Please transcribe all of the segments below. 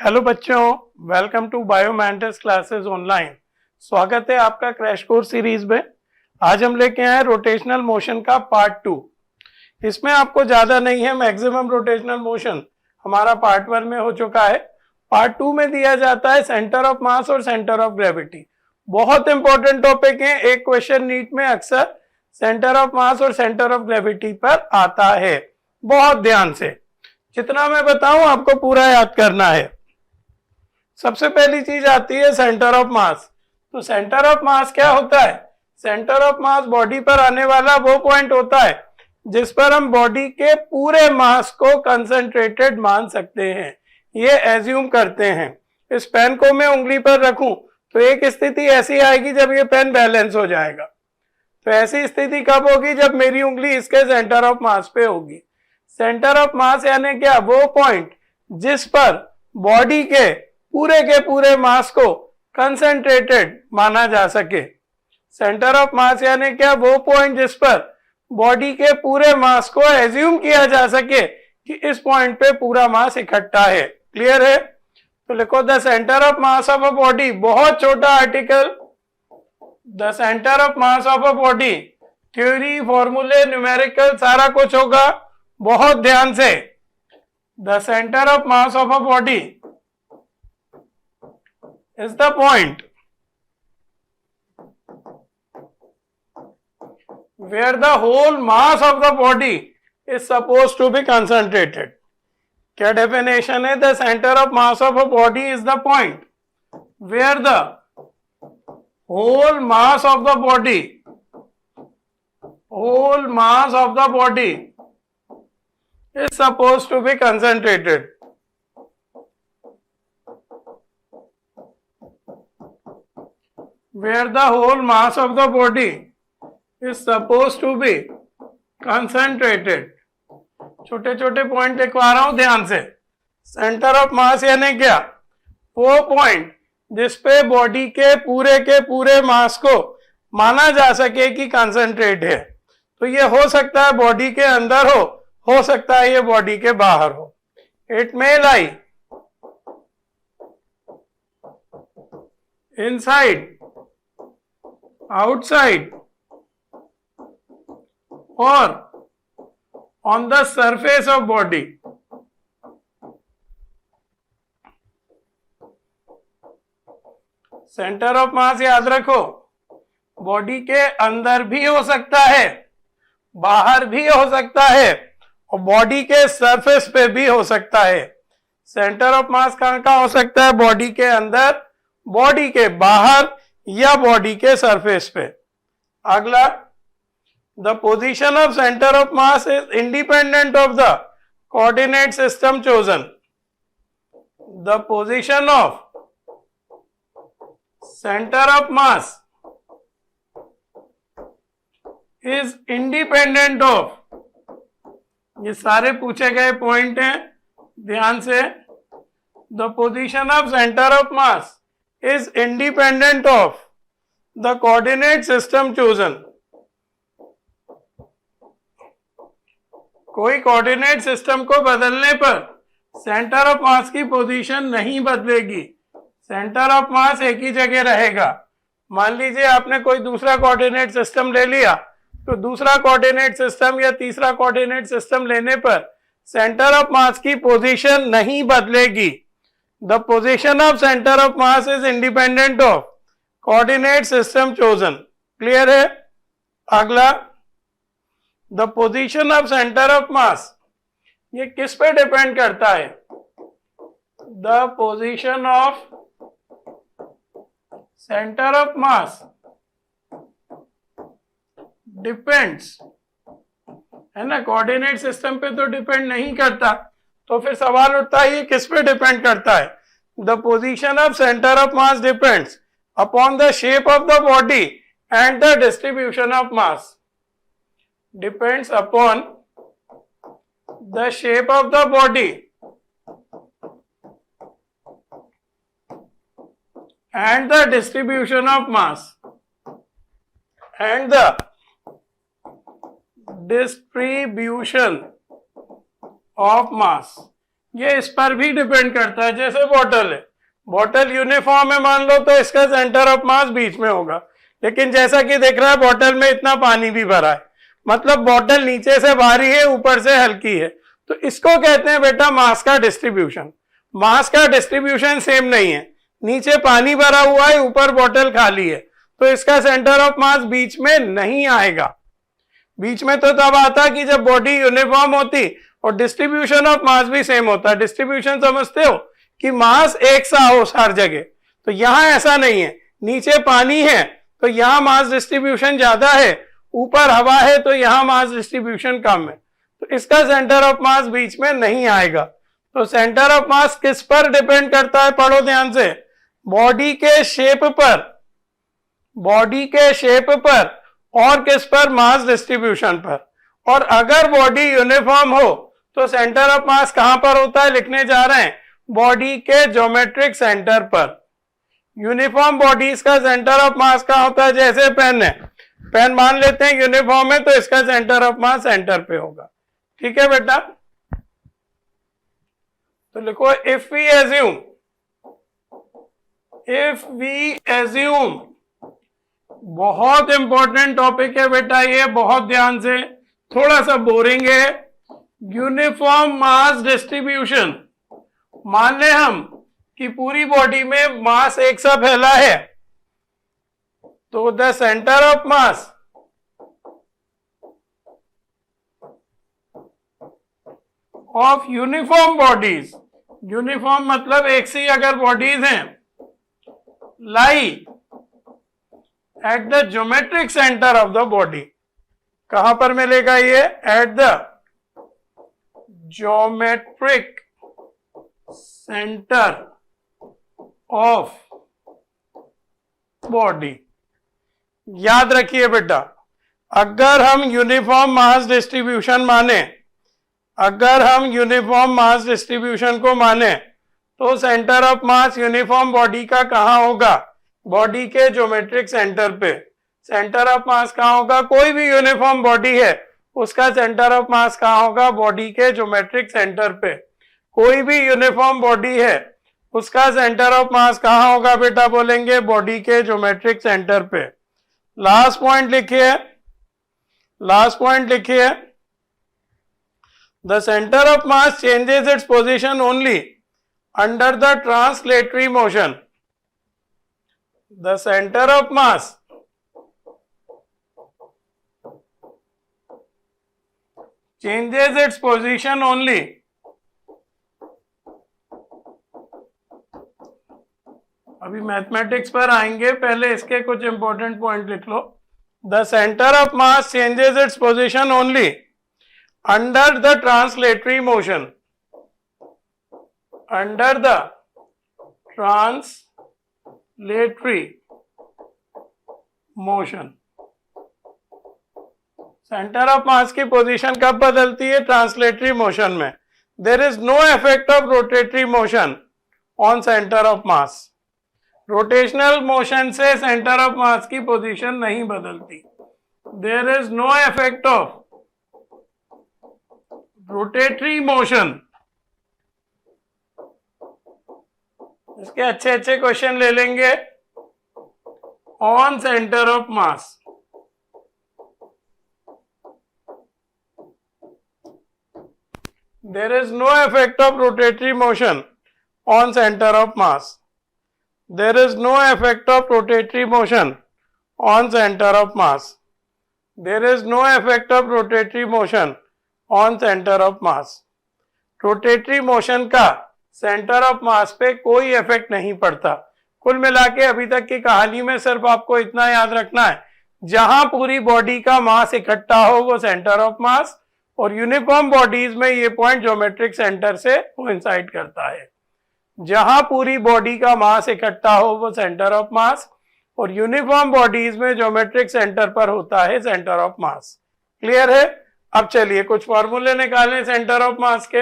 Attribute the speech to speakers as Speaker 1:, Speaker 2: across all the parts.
Speaker 1: Hello बच्चों, welcome to बायोमेंटिस classes online. स्वागत है आपका क्रैश कोर्स सीरीज में। आज हम लेके आए रोटेशनल मोशन का पार्ट 2। इसमें आपको ज्यादा नहीं है, मैक्सिमम रोटेशनल मोशन हमारा पार्ट 1 में हो चुका है। पार्ट 2 में दिया जाता है सेंटर ऑफ मास और सेंटर ऑफ ग्रेविटी। बहुत इंपॉर्टेंट टॉपिक है, एक क्वेश्चन नीट में अक्सर सेंटर ऑफ मास और सेंटर ऑफ ग्रेविटी पर आता है। बहुत ध्यान से, जितना मैं बताऊं आपको पूरा याद करना है। सबसे पहली चीज आती है सेंटर ऑफ मास। तो सेंटर ऑफ मास क्या होता है? सेंटर ऑफ मास बॉडी पर आने वाला वो पॉइंट होता है जिस पर हम बॉडी के पूरे मास को कंसंट्रेटेड मान सकते हैं, ये एज्यूम करते हैं। इस पेन को मैं उंगली पर रखूं तो एक स्थिति ऐसी आएगी जब ये पेन बैलेंस हो जाएगा। तो ऐसी स्थिति कब होगी? जब मेरी उंगली इसके सेंटर ऑफ मास पे होगी। सेंटर ऑफ मास यानी क्या? वो पॉइंट जिस पर बॉडी के पूरे मास को कंसंट्रेटेड माना जा सके। सेंटर ऑफ मास यानी क्या? वो पॉइंट जिस पर बॉडी के पूरे मास को एज्यूम किया जा सके कि इस पॉइंट पे पूरा मास इकट्ठा है। क्लियर है? तो लिखो the centre of mass of a body, बहुत छोटा article, the centre of mass of a body. Theory, फॉर्मूले, न्यूमेरिकल सारा कुछ होगा, बहुत ध्यान से। The centre of mass of a body is the point where the whole mass of the body is supposed to be concentrated. क्या definition है? The center of mass of a body is the point where the whole mass of the body is supposed to be concentrated. Where the whole mass of the body is supposed to be concentrated. छोटे छोटे point लिखवा रहा हूं, ध्यान से। Centre of मास यानी क्या? वो पॉइंट जिस पे बॉडी के पूरे मास को माना जा सके कि कंसंट्रेट है। तो ये हो सकता है बॉडी के अंदर हो सकता है ये बॉडी के बाहर हो। It may lie inside, outside or on the surface of body. Centre of मास याद रखो, बॉडी के अंदर भी हो सकता है, बाहर भी हो सकता है और बॉडी के सरफेस पे भी हो सकता है। सेंटर ऑफ मास कहां हो सकता है? बॉडी के अंदर, बॉडी के बाहर या बॉडी के सरफेस पे। अगला, the position of centre of mass is independent of the coordinate system chosen. The position of centre of mass is independent of, ये सारे पूछे गए पॉइंट हैं, ध्यान से। The position of centre of mass is independent of the coordinate system chosen. कोई coordinate system को बदलने पर सेंटर ऑफ मास की पोजीशन नहीं बदलेगी, सेंटर ऑफ मास एक ही जगह रहेगा। मान लीजिए आपने कोई दूसरा कोऑर्डिनेट सिस्टम ले लिया, तो दूसरा कोऑर्डिनेट सिस्टम या तीसरा कोऑर्डिनेट सिस्टम लेने पर सेंटर ऑफ मास की पोजीशन नहीं बदलेगी। The position of center of mass is independent of coordinate system chosen. Clear है? अगला, the position of center of mass, ये किस पे डिपेंड करता है? The position of center of mass depends, है ना, कोऑर्डिनेट सिस्टम पे तो डिपेंड नहीं करता। तो फिर सवाल उठता है ये किस पे डिपेंड करता है? The position of centre of mass depends upon the shape of the body and the distribution of mass. Depends upon the shape of the body and the distribution of mass and the distribution of mass। ये इस पर भी depend करता है। जैसे bottle है, bottle uniform है मान लो, तो इसका सेंटर ऑफ मास बीच में होगा, लेकिन जैसा कि देख रहा है बॉटल में इतना पानी भी भरा है, मतलब बॉटल नीचे से भारी है ऊपर से हल्की है, तो इसको कहते हैं बेटा मास का डिस्ट्रीब्यूशन। मास का डिस्ट्रीब्यूशन सेम नहीं है, नीचे पानी भरा हुआ है ऊपर बॉटल खाली है, तो इसका सेंटर ऑफ मास बीच में नहीं आएगा। बीच में तो तब आता कि जब बॉडी यूनिफॉर्म होती और डिस्ट्रीब्यूशन ऑफ मास भी सेम होता। डिस्ट्रीब्यूशन समझते हो कि मास एक सा हो हर जगह, तो यहां ऐसा नहीं है, नीचे पानी है तो यहां मास डिस्ट्रीब्यूशन ज्यादा है, ऊपर हवा है तो यहां मास डिस्ट्रीब्यूशन कम है, तो इसका सेंटर ऑफ मास बीच में नहीं आएगा। तो सेंटर ऑफ मास किस पर डिपेंड करता है, पढ़ो ध्यान से, बॉडी के शेप पर, बॉडी के शेप पर, और किस पर, मास डिस्ट्रीब्यूशन पर। और अगर बॉडी यूनिफॉर्म हो तो सेंटर ऑफ मास कहां पर होता है, लिखने जा रहे हैं, बॉडी के ज्योमेट्रिक सेंटर पर। यूनिफॉर्म बॉडीज का सेंटर ऑफ मास कहां होता है, जैसे पेन है, पेन मान लेते हैं यूनिफॉर्म है तो इसका सेंटर ऑफ मास सेंटर पे होगा। ठीक है बेटा, तो लिखो इफ वी एज्यूम, बहुत इंपॉर्टेंट टॉपिक है बेटा ये, बहुत ध्यान से, थोड़ा सा बोरिंग है। यूनिफॉर्म मास डिस्ट्रीब्यूशन, मान ले हम कि पूरी बॉडी में मास एक सा फैला है, तो the centre of mass of uniform bodies, uniform मतलब एक सी अगर बॉडीज हैं, lie at the geometric centre of the body. कहां पर मिलेगा ये, eight the geometric centre of body. याद रखिए बेटा, अगर हम यूनिफॉर्म मास डिस्ट्रीब्यूशन माने, अगर हम यूनिफॉर्म मास डिस्ट्रीब्यूशन को माने, तो centre of mass uniform body का कहां होगा, बॉडी के ज्योमेट्रिक सेंटर पे। सेंटर ऑफ मास कहां होगा, कोई भी यूनिफॉर्म बॉडी है उसका सेंटर ऑफ मास कहां होगा, बॉडी के ज्योमेट्रिक सेंटर पे। कोई भी यूनिफॉर्म बॉडी है उसका सेंटर ऑफ मास कहां होगा बेटा, बोलेंगे बॉडी के ज्योमेट्रिक सेंटर पे। लास्ट पॉइंट लिखिए, लास्ट पॉइंट लिखिए, the centre of mass changes its position only under the translatory motion. The centre of mass changes its position only अभी मैथमेटिक्स पर आएंगे, पहले इसके कुछ इंपॉर्टेंट पॉइंट लिख लो। The centre of mass changes its position only under the translatory motion, under the translatory motion. Centre of mass की पोजीशन कब बदलती है, ट्रांसलेटरी मोशन में। There is no effect of rotatory motion on centre of mass. Rotational motion से centre of mass की position नहीं बदलती। There is no effect of rotatory motion. इसके अच्छे अच्छे क्वेश्चन ले लेंगे on centre of mass. There is no effect of rotatory motion on center of mass. There is no effect of rotatory motion on center of mass. There is no effect of rotatory motion on center of mass. Rotatory motion का center of mass पे कोई effect नहीं पड़ता। कुल मिला के अभी तक की कहानी में सिर्फ आपको इतना याद रखना है, जहां पूरी बॉडी का मास इकट्ठा हो वो सेंटर ऑफ मास, और यूनिफॉर्म बॉडीज में ये पॉइंट ज्योमेट्रिक सेंटर से कोइंसाइड करता है। जहां पूरी बॉडी का मास इकट्ठा हो वो सेंटर ऑफ मास, और यूनिफॉर्म बॉडीज में ज्योमेट्रिक सेंटर पर होता है सेंटर ऑफ मास। क्लियर है? अब चलिए कुछ फॉर्मूले निकालें सेंटर ऑफ मास के।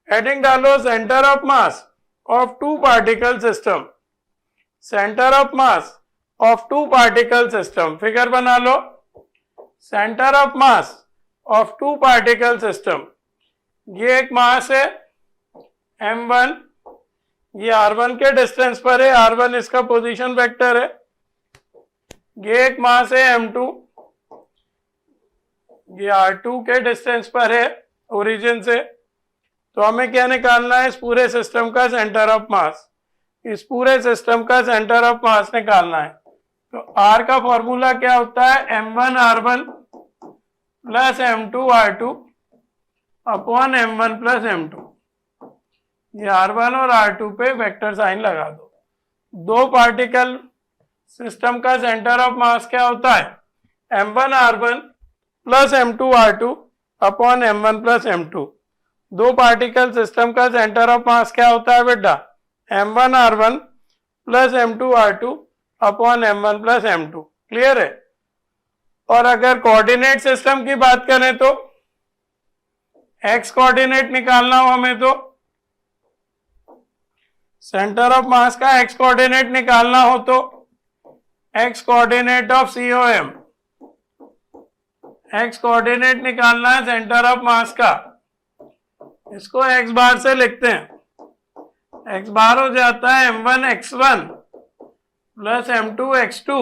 Speaker 1: हेडिंग डालो centre of mass of two particle system. Centre of mass of two particle system, figure बना लो। Centre of mass of two particle system, ये एक मास है, m1, ये r1 के डिस्टेंस पर है, r1 इसका पोजीशन वेक्टर है, ये एक मास है m2, ये r2 के डिस्टेंस पर है ओरिजिन से। तो हमें क्या निकालना है, इस पूरे सिस्टम का सेंटर ऑफ मास, इस पूरे सिस्टम का सेंटर ऑफ मास निकालना है। तो r का फॉर्मूला क्या होता है, m1 r1 plus m2 r2 upon m1 plus m2। ये r1 और r2 पे वेक्टर साइन लगा दो। दो पार्टिकल सिस्टम का सेंटर ऑफ मास क्या होता है, m1 r1 plus m2 r2 upon m1 plus m2। दो पार्टिकल सिस्टम का सेंटर ऑफ मास क्या होता है बेटा, m1 r1 plus m2 r2 upon m1 plus m2। Clear है। और अगर कोऑर्डिनेट सिस्टम की बात करें तो x कोऑर्डिनेट निकालना हो हमें, तो सेंटर ऑफ मास का x कोऑर्डिनेट निकालना हो तो x coordinate of COM, x coordinate निकालना है सेंटर ऑफ मास का, इसको x बार से लिखते हैं। x बार हो जाता है m1 x1 plus m2 x2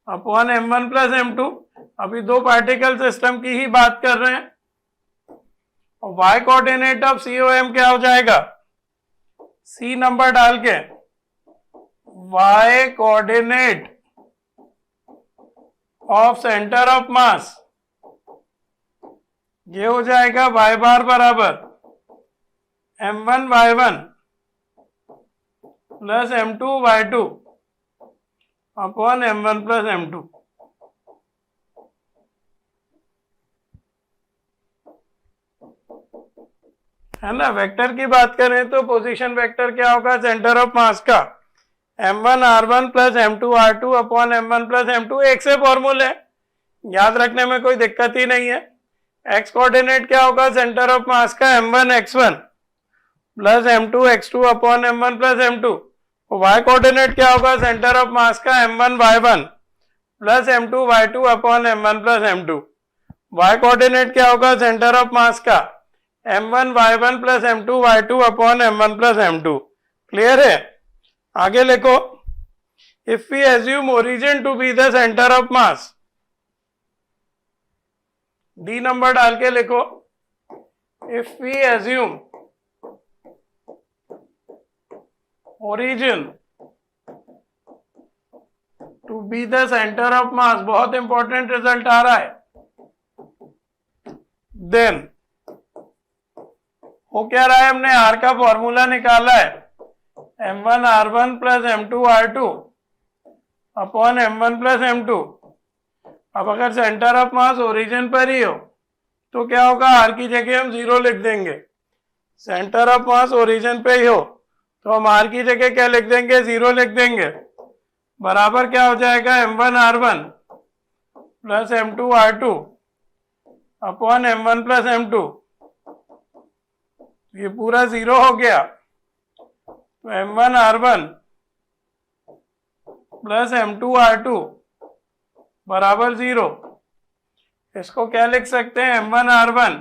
Speaker 1: upon m1 plus m2। अभी दो पार्टिकल सिस्टम की ही बात कर रहे हैं। और y कोऑर्डिनेट ऑफ COM क्या हो जाएगा, C नंबर डाल के y coordinate of centre of mass, ये हो जाएगा y बार बराबर m1 y1 plus m2 y2 upon m1 plus m2। है ना। वेक्टर की बात करें तो पोजीशन वेक्टर क्या होगा, सेंटर ऑफ मास का m1 r1 plus m2 r2 upon m1 plus m2। एक से फॉर्मूले, याद रखने में कोई दिक्कत ही नहीं है। x कोऑर्डिनेट क्या होगा, सेंटर ऑफ मास का m1 x1 plus m2 x2 upon m1 plus m2। y coordinate क्या होगा, सेंटर ऑफ मास का m1 y1 plus m2 y2 upon m1 plus m2। y coordinate क्या होगा, सेंटर ऑफ मास का m1 y1 plus m2 y2 upon m1 plus m2। Clear है। आगे लिखो, if we assume origin to be the centre of mass, D number डाल के लिखो, if we assume origin to be the center of mass, बहुत important result आ रहा है, देन हो क्या रहा है, हमने r का फॉर्मूला निकाला है m1 r1 plus m2 r2 upon m1 plus m2। अब अगर सेंटर ऑफ मास ओरिजिन पर ही हो तो क्या होगा, r की जगह हम 0 लिख देंगे। सेंटर ऑफ मास ओरिजिन पे ही हो तो हम r की जगह क्या लिख देंगे, 0 लिख देंगे। बराबर क्या हो जाएगा, m1 r1 plus m2 r2 upon m1 plus m2। ये पूरा 0 हो गया, तो m1 r1 plus m2 r2 बराबर 0। इसको क्या लिख सकते हैं, m1 r1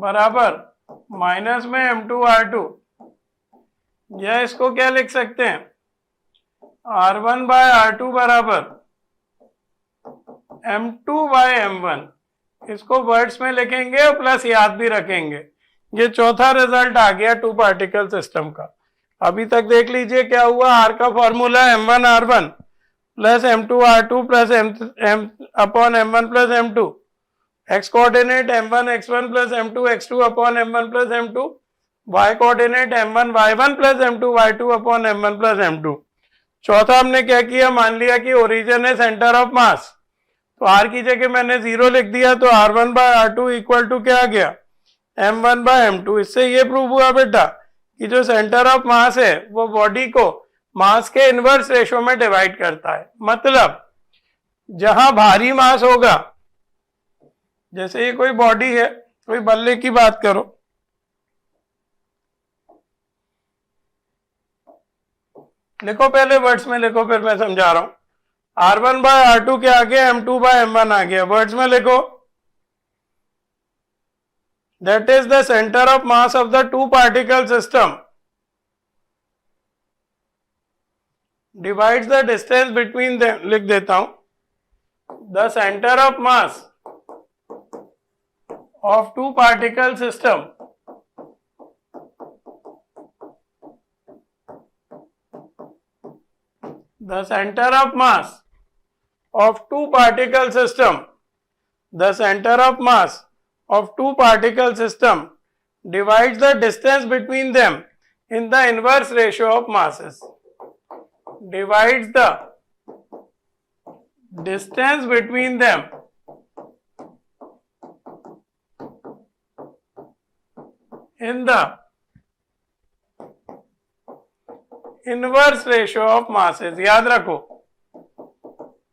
Speaker 1: बराबर माइनस में m2 r2, या इसको क्या लिख सकते हैं, r1 बाय r2 बराबर m2 बाय m1। इसको वर्ड्स में लिखेंगे और प्लस याद भी रखेंगे। ये चौथा रिजल्ट आ गया टू पार्टिकल सिस्टम का। अभी तक देख लीजिए क्या हुआ, r का formula m1 r1 plus m2 r2 plus m upon m1 plus m2। x coordinate m1 x1 plus m2 x2 upon m1 plus m2। y coordinate m1 y1 plus m2 y2 upon m1 plus m2। चौथा हमने क्या किया, मान लिया कि origin है centre of mass, तो r की जगह मैंने 0 लिख दिया, तो r1 bye r2 equal to क्या आ गया, m1 बाय m2। इससे ये प्रूव हुआ बेटा कि जो सेंटर ऑफ मास है वो बॉडी को मास के इनवर्स रेशो में डिवाइड करता है। मतलब जहां भारी मास होगा, जैसे ये कोई बॉडी है, कोई बल्ले की बात करो, लिखो पहले वर्ड्स में लिखो, फिर मैं समझा रहा हूं। r1 बाय r2 के आगे m2 बाय m1 आ गया, वर्ड्स में लिखो that is the center of mass of the two particle system, divides the distance between them. लिख देता हूं, the center of mass of two particle system the center of mass of two particle system, the center of mass of two particle system divides the distance between them in the inverse ratio of masses. Divides the distance between them in the inverse ratio of masses. याद रखो,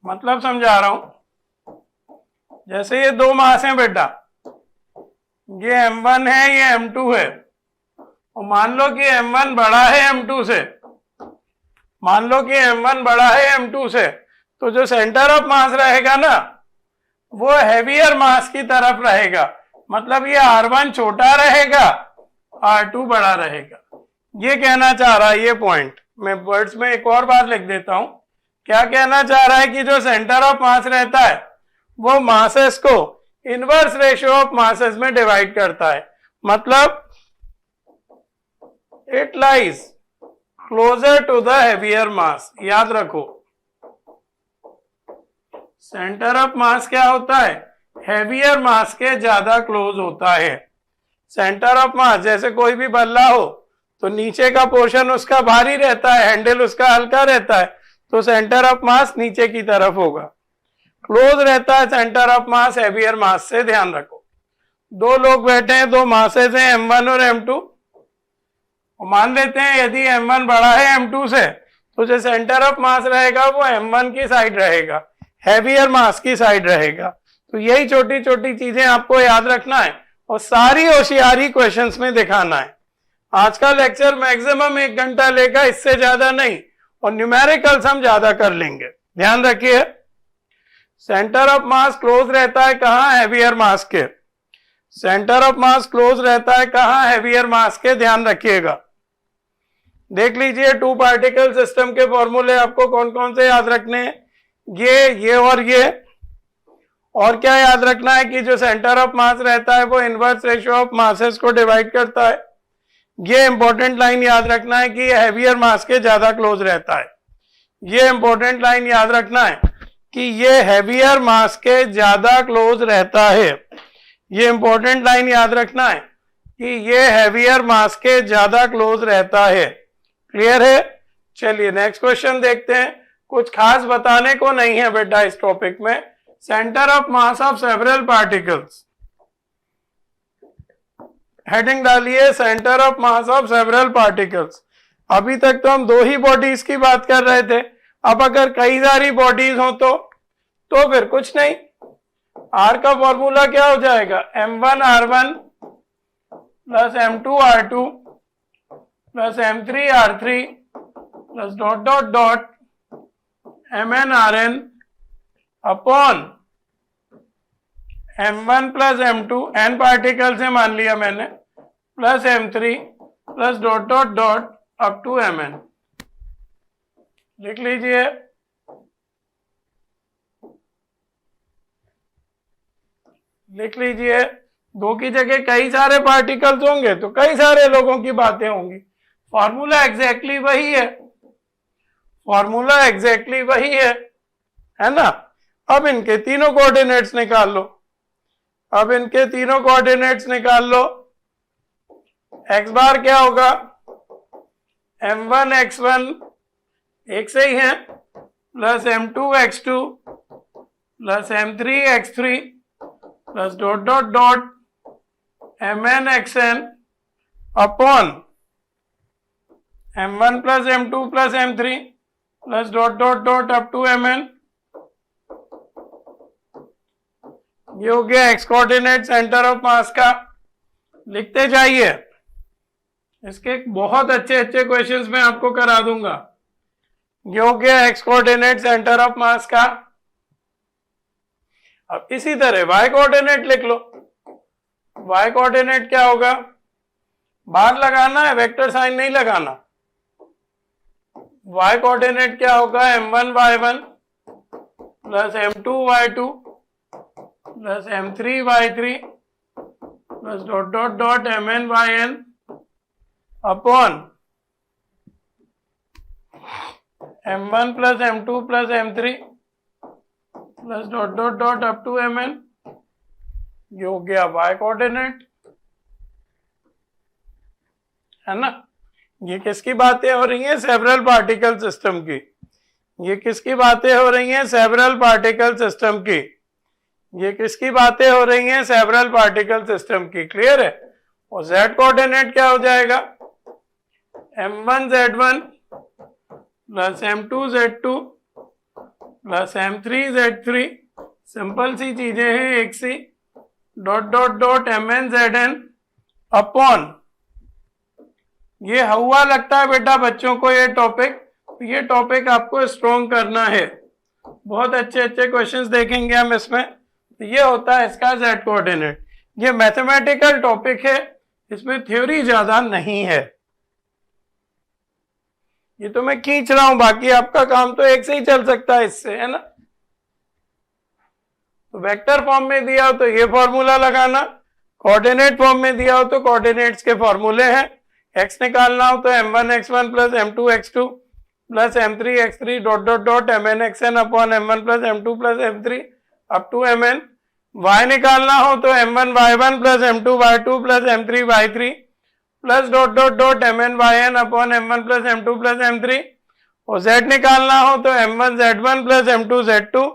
Speaker 1: मतलब समझा रहा हूं, जैसे ये दो मास हैं बेटा, ये m1 है, ये m2 है, और मान लो कि m1 बड़ा है m2 से, मान लो कि m1 बड़ा है m2 से, तो जो सेंटर ऑफ मास रहेगा ना, वो हैवियर मास की तरफ रहेगा। मतलब ये r1 छोटा रहेगा, r2 बड़ा रहेगा। ये कहना चाह रहा है ये पॉइंट। मैं वर्ड्स में एक और बार लिख देता हूं। क्या कहना चाह रहा है कि जो सेंटर ऑफ मास रहता है वो मासेस को इनवर्स रेशियो ऑफ मासेस में डिवाइड करता है। मतलब it lies closer to the heavier mass. याद रखो, सेंटर ऑफ मास क्या होता है? हेवियर मास के ज्यादा क्लोज होता है। सेंटर ऑफ मास, जैसे कोई भी बल्ला हो तो नीचे का पोर्शन उसका भारी रहता है, हैंडल उसका हल्का रहता है, तो सेंटर ऑफ मास नीचे की तरफ होगा। क्लोज रहता है सेंटर ऑफ मास हेवियर मास से। ध्यान रखो, दो लोग बैठे हैं, दो मासेस हैं m1 और m2, और मान लेते हैं यदि m1 बड़ा है m2 से, तो जो सेंटर ऑफ मास रहेगा वो m1 की साइड रहेगा, हेवियर मास की साइड रहेगा। तो यही छोटी छोटी चीजें आपको याद रखना है और सारी होशियारी क्वेश्चंस में दिखाना है। आज का लेक्चर मैक्सिमम 1 घंटा लेगा, इससे ज्यादा नहीं, और न्यूमेरिकल्स हम ज्यादा कर लेंगे। ध्यान रखिए, सेंटर ऑफ मास क्लोज रहता है कहां? हेवियर मास के। सेंटर ऑफ मास क्लोज रहता है कहां? हेवियर मास के। ध्यान रखिएगा। देख लीजिए, टू पार्टिकल सिस्टम के फॉर्मूले आपको कौन कौन से याद रखने हैं? ये और ये। और क्या याद रखना है कि जो सेंटर ऑफ मास रहता है वो इनवर्स रेशियो ऑफ मासेस को डिवाइड करता है। ये इंपॉर्टेंट लाइन याद रखना है कि हेवियर मास के ज्यादा क्लोज रहता है। ये इंपॉर्टेंट लाइन याद रखना है कि ये हेवियर मास के ज्यादा क्लोज रहता है। ये इंपॉर्टेंट लाइन याद रखना है कि ये हेवियर मास के ज्यादा क्लोज रहता है। क्लियर है? चलिए नेक्स्ट क्वेश्चन देखते हैं। कुछ खास बताने को नहीं है बेटा इस टॉपिक में। Centre of mass of several particles, heading डालिए centre of mass of several particles. अभी तक तो हम दो ही बॉडीज की बात कर रहे थे, अब अगर कई सारी बॉडीज हो तो फिर कुछ नहीं, आर का फॉर्मूला क्या हो जाएगा? m1r1 plus m2r2 plus m3r3 plus dot dot dot mnrn upon m1 plus m2, n particle से मान लिया मैंने, plus m3 plus dot dot dot up to mn। लिख लीजिए। लिख लीजिए, दो की जगह कई सारे पार्टिकल्स होंगे तो कई सारे लोगों की बातें होंगी। फॉर्मूला एग्जैक्टली वही है, फॉर्मूला एग्जैक्टली वही है ना। अब इनके तीनों कोऑर्डिनेट्स निकाल लो। अब इनके तीनों कोऑर्डिनेट्स निकाल लो। x बार क्या होगा? m1 x1 एक से ही है, plus m2 x2 plus m3 x3 plus dot dot dot mn xn upon m1 plus m2 plus m3 plus dot dot dot up to mn। ये हो गया X coordinate centre of mass का। लिखते जाइए, इसके बहुत अच्छे अच्छे क्वेश्चंस मैं आपको करा दूंगा। ये हो गया X coordinate centre of mass का। अब इसी तरह वाई कोऑर्डिनेट लिख लो। वाई कोऑर्डिनेट क्या होगा, बाहर लगाना है, वेक्टर साइन नहीं लगाना। वाई कोऑर्डिनेट क्या होगा, m1y1 plus m2y2 plus m3y3 plus dot dot dot mn upon m1 plus m2 plus m3 plus dot dot dot up to mn। ये हो गया वाई कोऑर्डिनेट, है ना। ये किसकी बातें हो रही हैं, सेवरल पार्टिकल सिस्टम की। ये किसकी बातें हो रही हैं, सेवरल पार्टिकल सिस्टम की। ये किसकी बातें हो रही हैं, सेवरल पार्टिकल सिस्टम की। क्लियर है। और z कोऑर्डिनेट क्या हो जाएगा, m1z1 plus m2z2 plus m3z3, simple सी चीजें हैं, एक C, dot dot dot mnzn upon, ये हुआ लगता है बेटा बच्चों को ये टॉपिक आपको स्ट्रॉन्ग करना है। बहुत अच्छे अच्छे क्वेश्चंस देखेंगे हम इसमें। तो ये होता है इसका z कोऑर्डिनेट। ये मैथमेटिकल टॉपिक है, इसमें थ्योरी ज्यादा नहीं है। ये तो मैं खींच रहा हूं, बाकी आपका काम तो एक से ही चल सकता है इससे, है ना। तो वेक्टर फॉर्म में दिया हो तो ये फॉर्मूला लगाना, कोऑर्डिनेट फॉर्म में दिया हो तो कोऑर्डिनेट्स के फॉर्मूले हैं। x निकालना हो तो m1 x1 plus m2 x2 plus m3 x3 dot dot dot mn xn upon m1 plus m2 plus m3 up to mn। y निकालना हो तो m1 y1 plus m2 y2 plus m3 y3 plus dot dot dot mn yn upon m1 plus m2 plus m3। और z निकालना हो तो m1 z1 plus m2 z2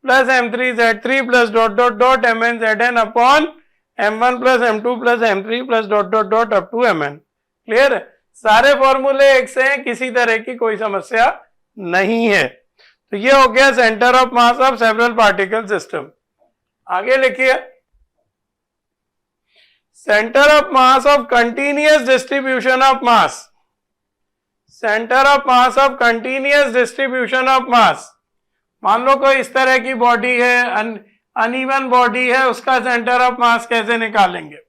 Speaker 1: plus m3 z3 plus dot dot dot mn zn upon m1 plus m2 plus m3 plus dot dot dot up to mn। Clear है। सारे फॉर्मूले एक से हैं, किसी तरह की कोई समस्या नहीं है। तो ये हो गया centre of mass of several particle system. आगे लिखिए, centre of mass of continuous distribution of mass. Centre of mass of continuous distribution of mass. मान लो कोई इस तरह की बॉडी है, अनइवन बॉडी है, उसका सेंटर ऑफ मास कैसे निकालेंगे।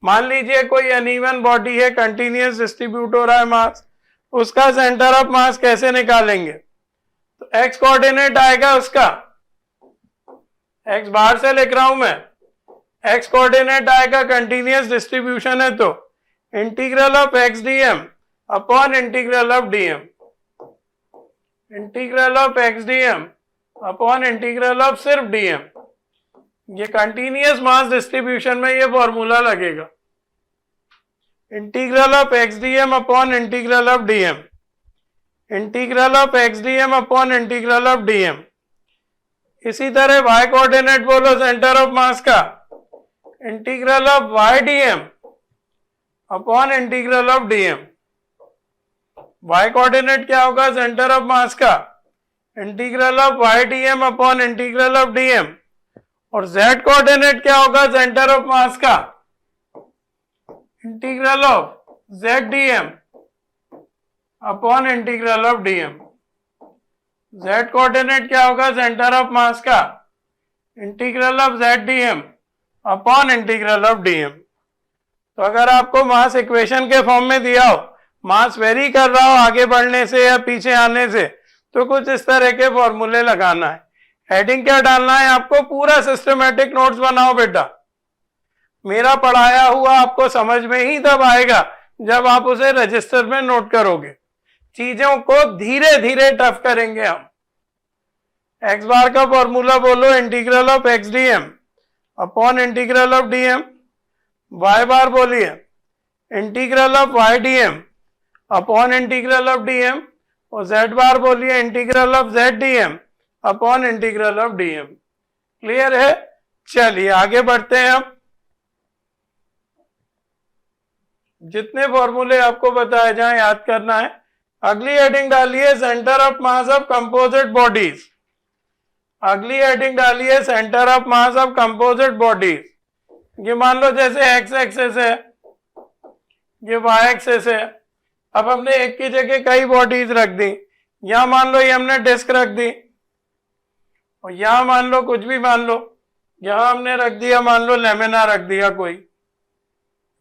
Speaker 1: मान लीजिए कोई अनइवन बॉडी है, कंटिन्यूअस डिस्ट्रीब्यूट हो रहा है मास, उसका सेंटर ऑफ मास कैसे निकालेंगे। तो x कोऑर्डिनेट आएगा उसका, x बाहर से लिख रहा हूं मैं, x कोऑर्डिनेट आएगा, कंटिन्यूअस डिस्ट्रीब्यूशन है तो integral of x dm upon integral of dm, integral of x dm upon integral of सिर्फ dm। ये कंटिन्यूअस मास डिस्ट्रीब्यूशन में ये फॉर्मूला लगेगा, integral of X D M upon integral of D M, integral of X D M upon integral of D M. इसी तरह Y coordinate बोलो centre of mass का, integral of Y D M upon integral of D M. Y coordinate क्या होगा centre of mass का, integral of Y D M upon integral of D M. और z coordinate क्या होगा centre of mass का, integral of z dm upon integral of dm। z coordinate क्या होगा centre of mass का, integral of z dm upon integral of dm। तो अगर आपको मास इक्वेशन के फॉर्म में दिया हो, मास वेरी कर रहा हो आगे बढ़ने से या पीछे आने से, तो कुछ इस तरह के फॉर्मूले लगाना है। हेडिंग क्या डालना है आपको, पूरा सिस्टमेटिक नोट्स बनाओ बेटा। मेरा पढ़ाया हुआ आपको समझ में ही तब आएगा जब आप उसे रजिस्टर में नोट करोगे। चीजों को धीरे धीरे टफ करेंगे हम। एक्स बार का फॉर्मूला बोलो, integral of X D M upon integral of D M. Y bar बोलिए, integral of Y D M upon integral of D M. और जेड बार बोलिए, integral of Z D M upon integral of D M. Clear है। चलिए आगे बढ़ते हैं। हम जितने फॉर्मूले आपको बताए जाएं याद करना है। अगली हेडिंग डालिए centre of mass of composite bodies. अगली हेडिंग डालिए centre of mass of composite bodies. ये मान लो जैसे एक्स एक्सेस है, ये वाई एक्सेस है। अब हमने एक की जगह कई बॉडीज रख दी। यहां मान लो ये हमने डिस्क रख दी, और यहां मान लो कुछ भी मान लो, यहां हमने रख दिया मान लो लेमिना रख दिया कोई,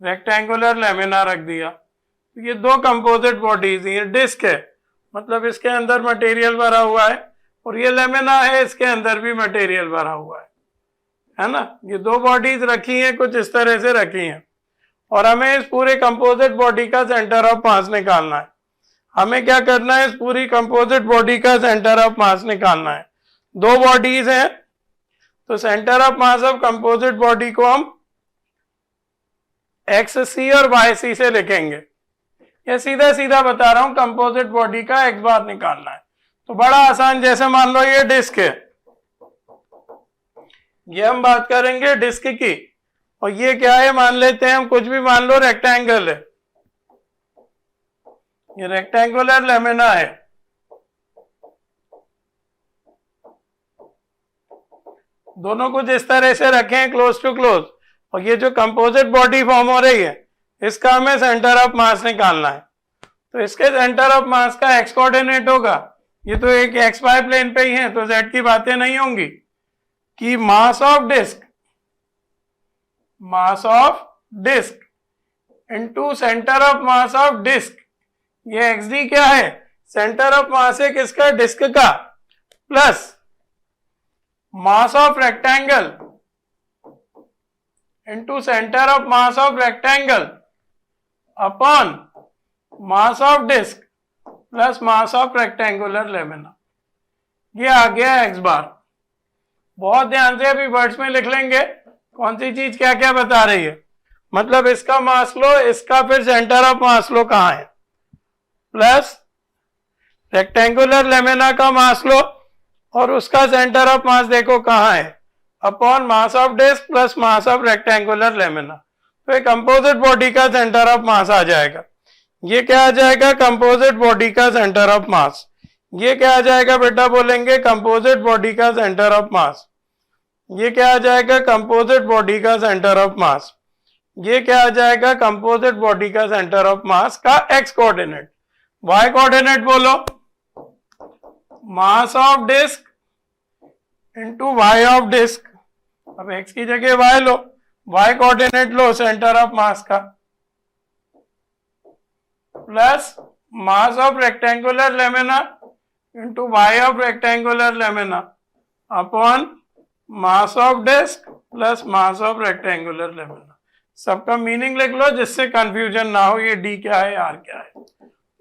Speaker 1: रेक्टेंगुलर लेमिना रख दिया। तो ये दो कंपोजिट बॉडीज, ये डिस्क है मतलब इसके अंदर मटेरियल भरा हुआ है, और ये लेमिना है इसके अंदर भी मटेरियल भरा हुआ है ना। ये दो बॉडीज रखी हैं, कुछ इस तरह से रखी हैं, और हमें इस पूरे कंपोजिट बॉडी का सेंटर ऑफ मास निकालना है। हमें क्या करना है, इस पूरी कंपोजिट बॉडी का सेंटर ऑफ मास निकालना है। दो बॉडीज हैं तो centre of mass of composite body को हम एक्स सी और वाई सी से लिखेंगे। ये सीधा सीधा बता रहा हूं, कंपोजिट बॉडी का एक्स बार निकालना है तो बड़ा आसान। जैसे मान लो ये डिस्क है, ये हम बात करेंगे डिस्क की, और ये क्या है मान लेते हैं हम, कुछ भी मान लो, रेक्टेंगल है, ये रेक्टेंगुलर लेमिना है। दोनों कुछ इस तरह से रखें क्लोज टू क्लोज, और ये जो कंपोजिट बॉडी फॉर्म हो रही है इसका हमें सेंटर ऑफ मास निकालना है। तो इसके सेंटर ऑफ मास का एक्स कोऑर्डिनेट होगा, ये तो एक एक्स वाई प्लेन पे ही है तो जेड की बातें नहीं होंगी, कि mass of disc into centre of mass of disc. ये एक्स डी क्या है, सेंटर ऑफ मास है किसका, डिस्क का, plus mass of rectangle into centre of mass of rectangle upon mass of disc plus mass of rectangular lamina. ये आ गया x बार। बहुत ध्यान से अभी वर्ड्स में लिख लेंगे कौन सी चीज क्या क्या बता रही है। मतलब इसका मास लो, इसका फिर सेंटर ऑफ मास लो कहां है, प्लस रेक्टेंगुलर लेमिना का मास लो और उसका सेंटर ऑफ मास देखो कहां है, upon mass of disc plus mass of rectangular lamina. तो एक कंपोजिट बॉडी का सेंटर ऑफ मास आ जाएगा। ये क्या आ जाएगा, कंपोजिट बॉडी का सेंटर ऑफ मास। ये क्या आ जाएगा बेटा, बोलेंगे कंपोजिट बॉडी का सेंटर ऑफ मास। ये क्या आ जाएगा, कंपोजिट बॉडी का सेंटर ऑफ मास। ये क्या आ जाएगा, कंपोजिट बॉडी का सेंटर ऑफ मास का एक्स कोऑर्डिनेट। वाई कोऑर्डिनेट बोलो, mass of disc into Y of disc. अब एक्स की जगह वाई लो, वाई कोऑर्डिनेट लो सेंटर ऑफ मास का, plus mass of rectangular lamina into Y of rectangular lamina upon mass of disc plus mass of rectangular lamina. सबका meaning लिख लो जिससे कंफ्यूजन ना हो, ये डी क्या है, आर क्या है।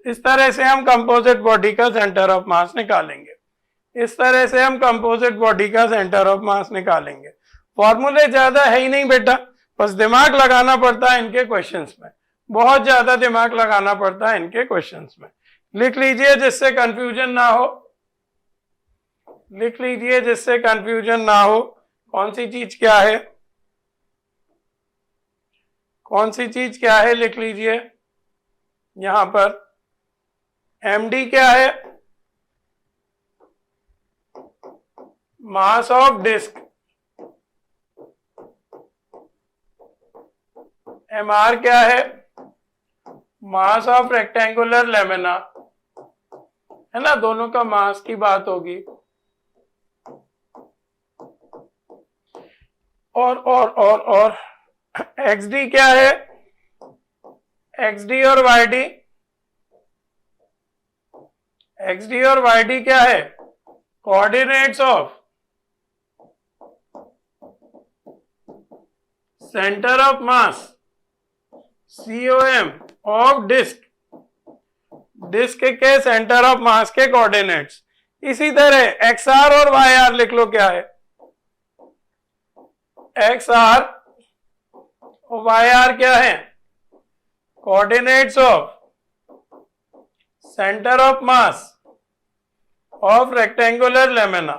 Speaker 1: इस तरह से हम कंपोजिट बॉडी का सेंटर ऑफ मास निकालेंगे। इस तरह से हम कंपोजिट बॉडी का सेंटर ऑफ मास निकालेंगे। फॉर्मूले ज्यादा है ही नहीं बेटा, बस दिमाग लगाना पड़ता है इनके क्वेश्चंस में, बहुत ज्यादा दिमाग लगाना पड़ता है इनके क्वेश्चंस में। लिख लीजिए जिससे कंफ्यूजन ना हो, लिख लीजिए जिससे कंफ्यूजन ना हो। कौन सी चीज क्या है, कौन सी चीज क्या है, लिख लीजिए। यहां पर एमडी क्या है, मास ऑफ डिस्क। एमआर क्या है, मास ऑफ रेक्टेंगुलर लेमिना, है ना, दोनों का मास की बात होगी। और एक्सडी क्या है, एक्सडी और वाईडी, एक्सडी और वाईडी क्या है, coordinates of centre of mass COM of disc, disc के सेंटर ऑफ मास के कोऑर्डिनेट्स। इसी तरह XR और YR लिख लो क्या है, XR और YR क्या है, coordinates of centre of mass of rectangular lamina,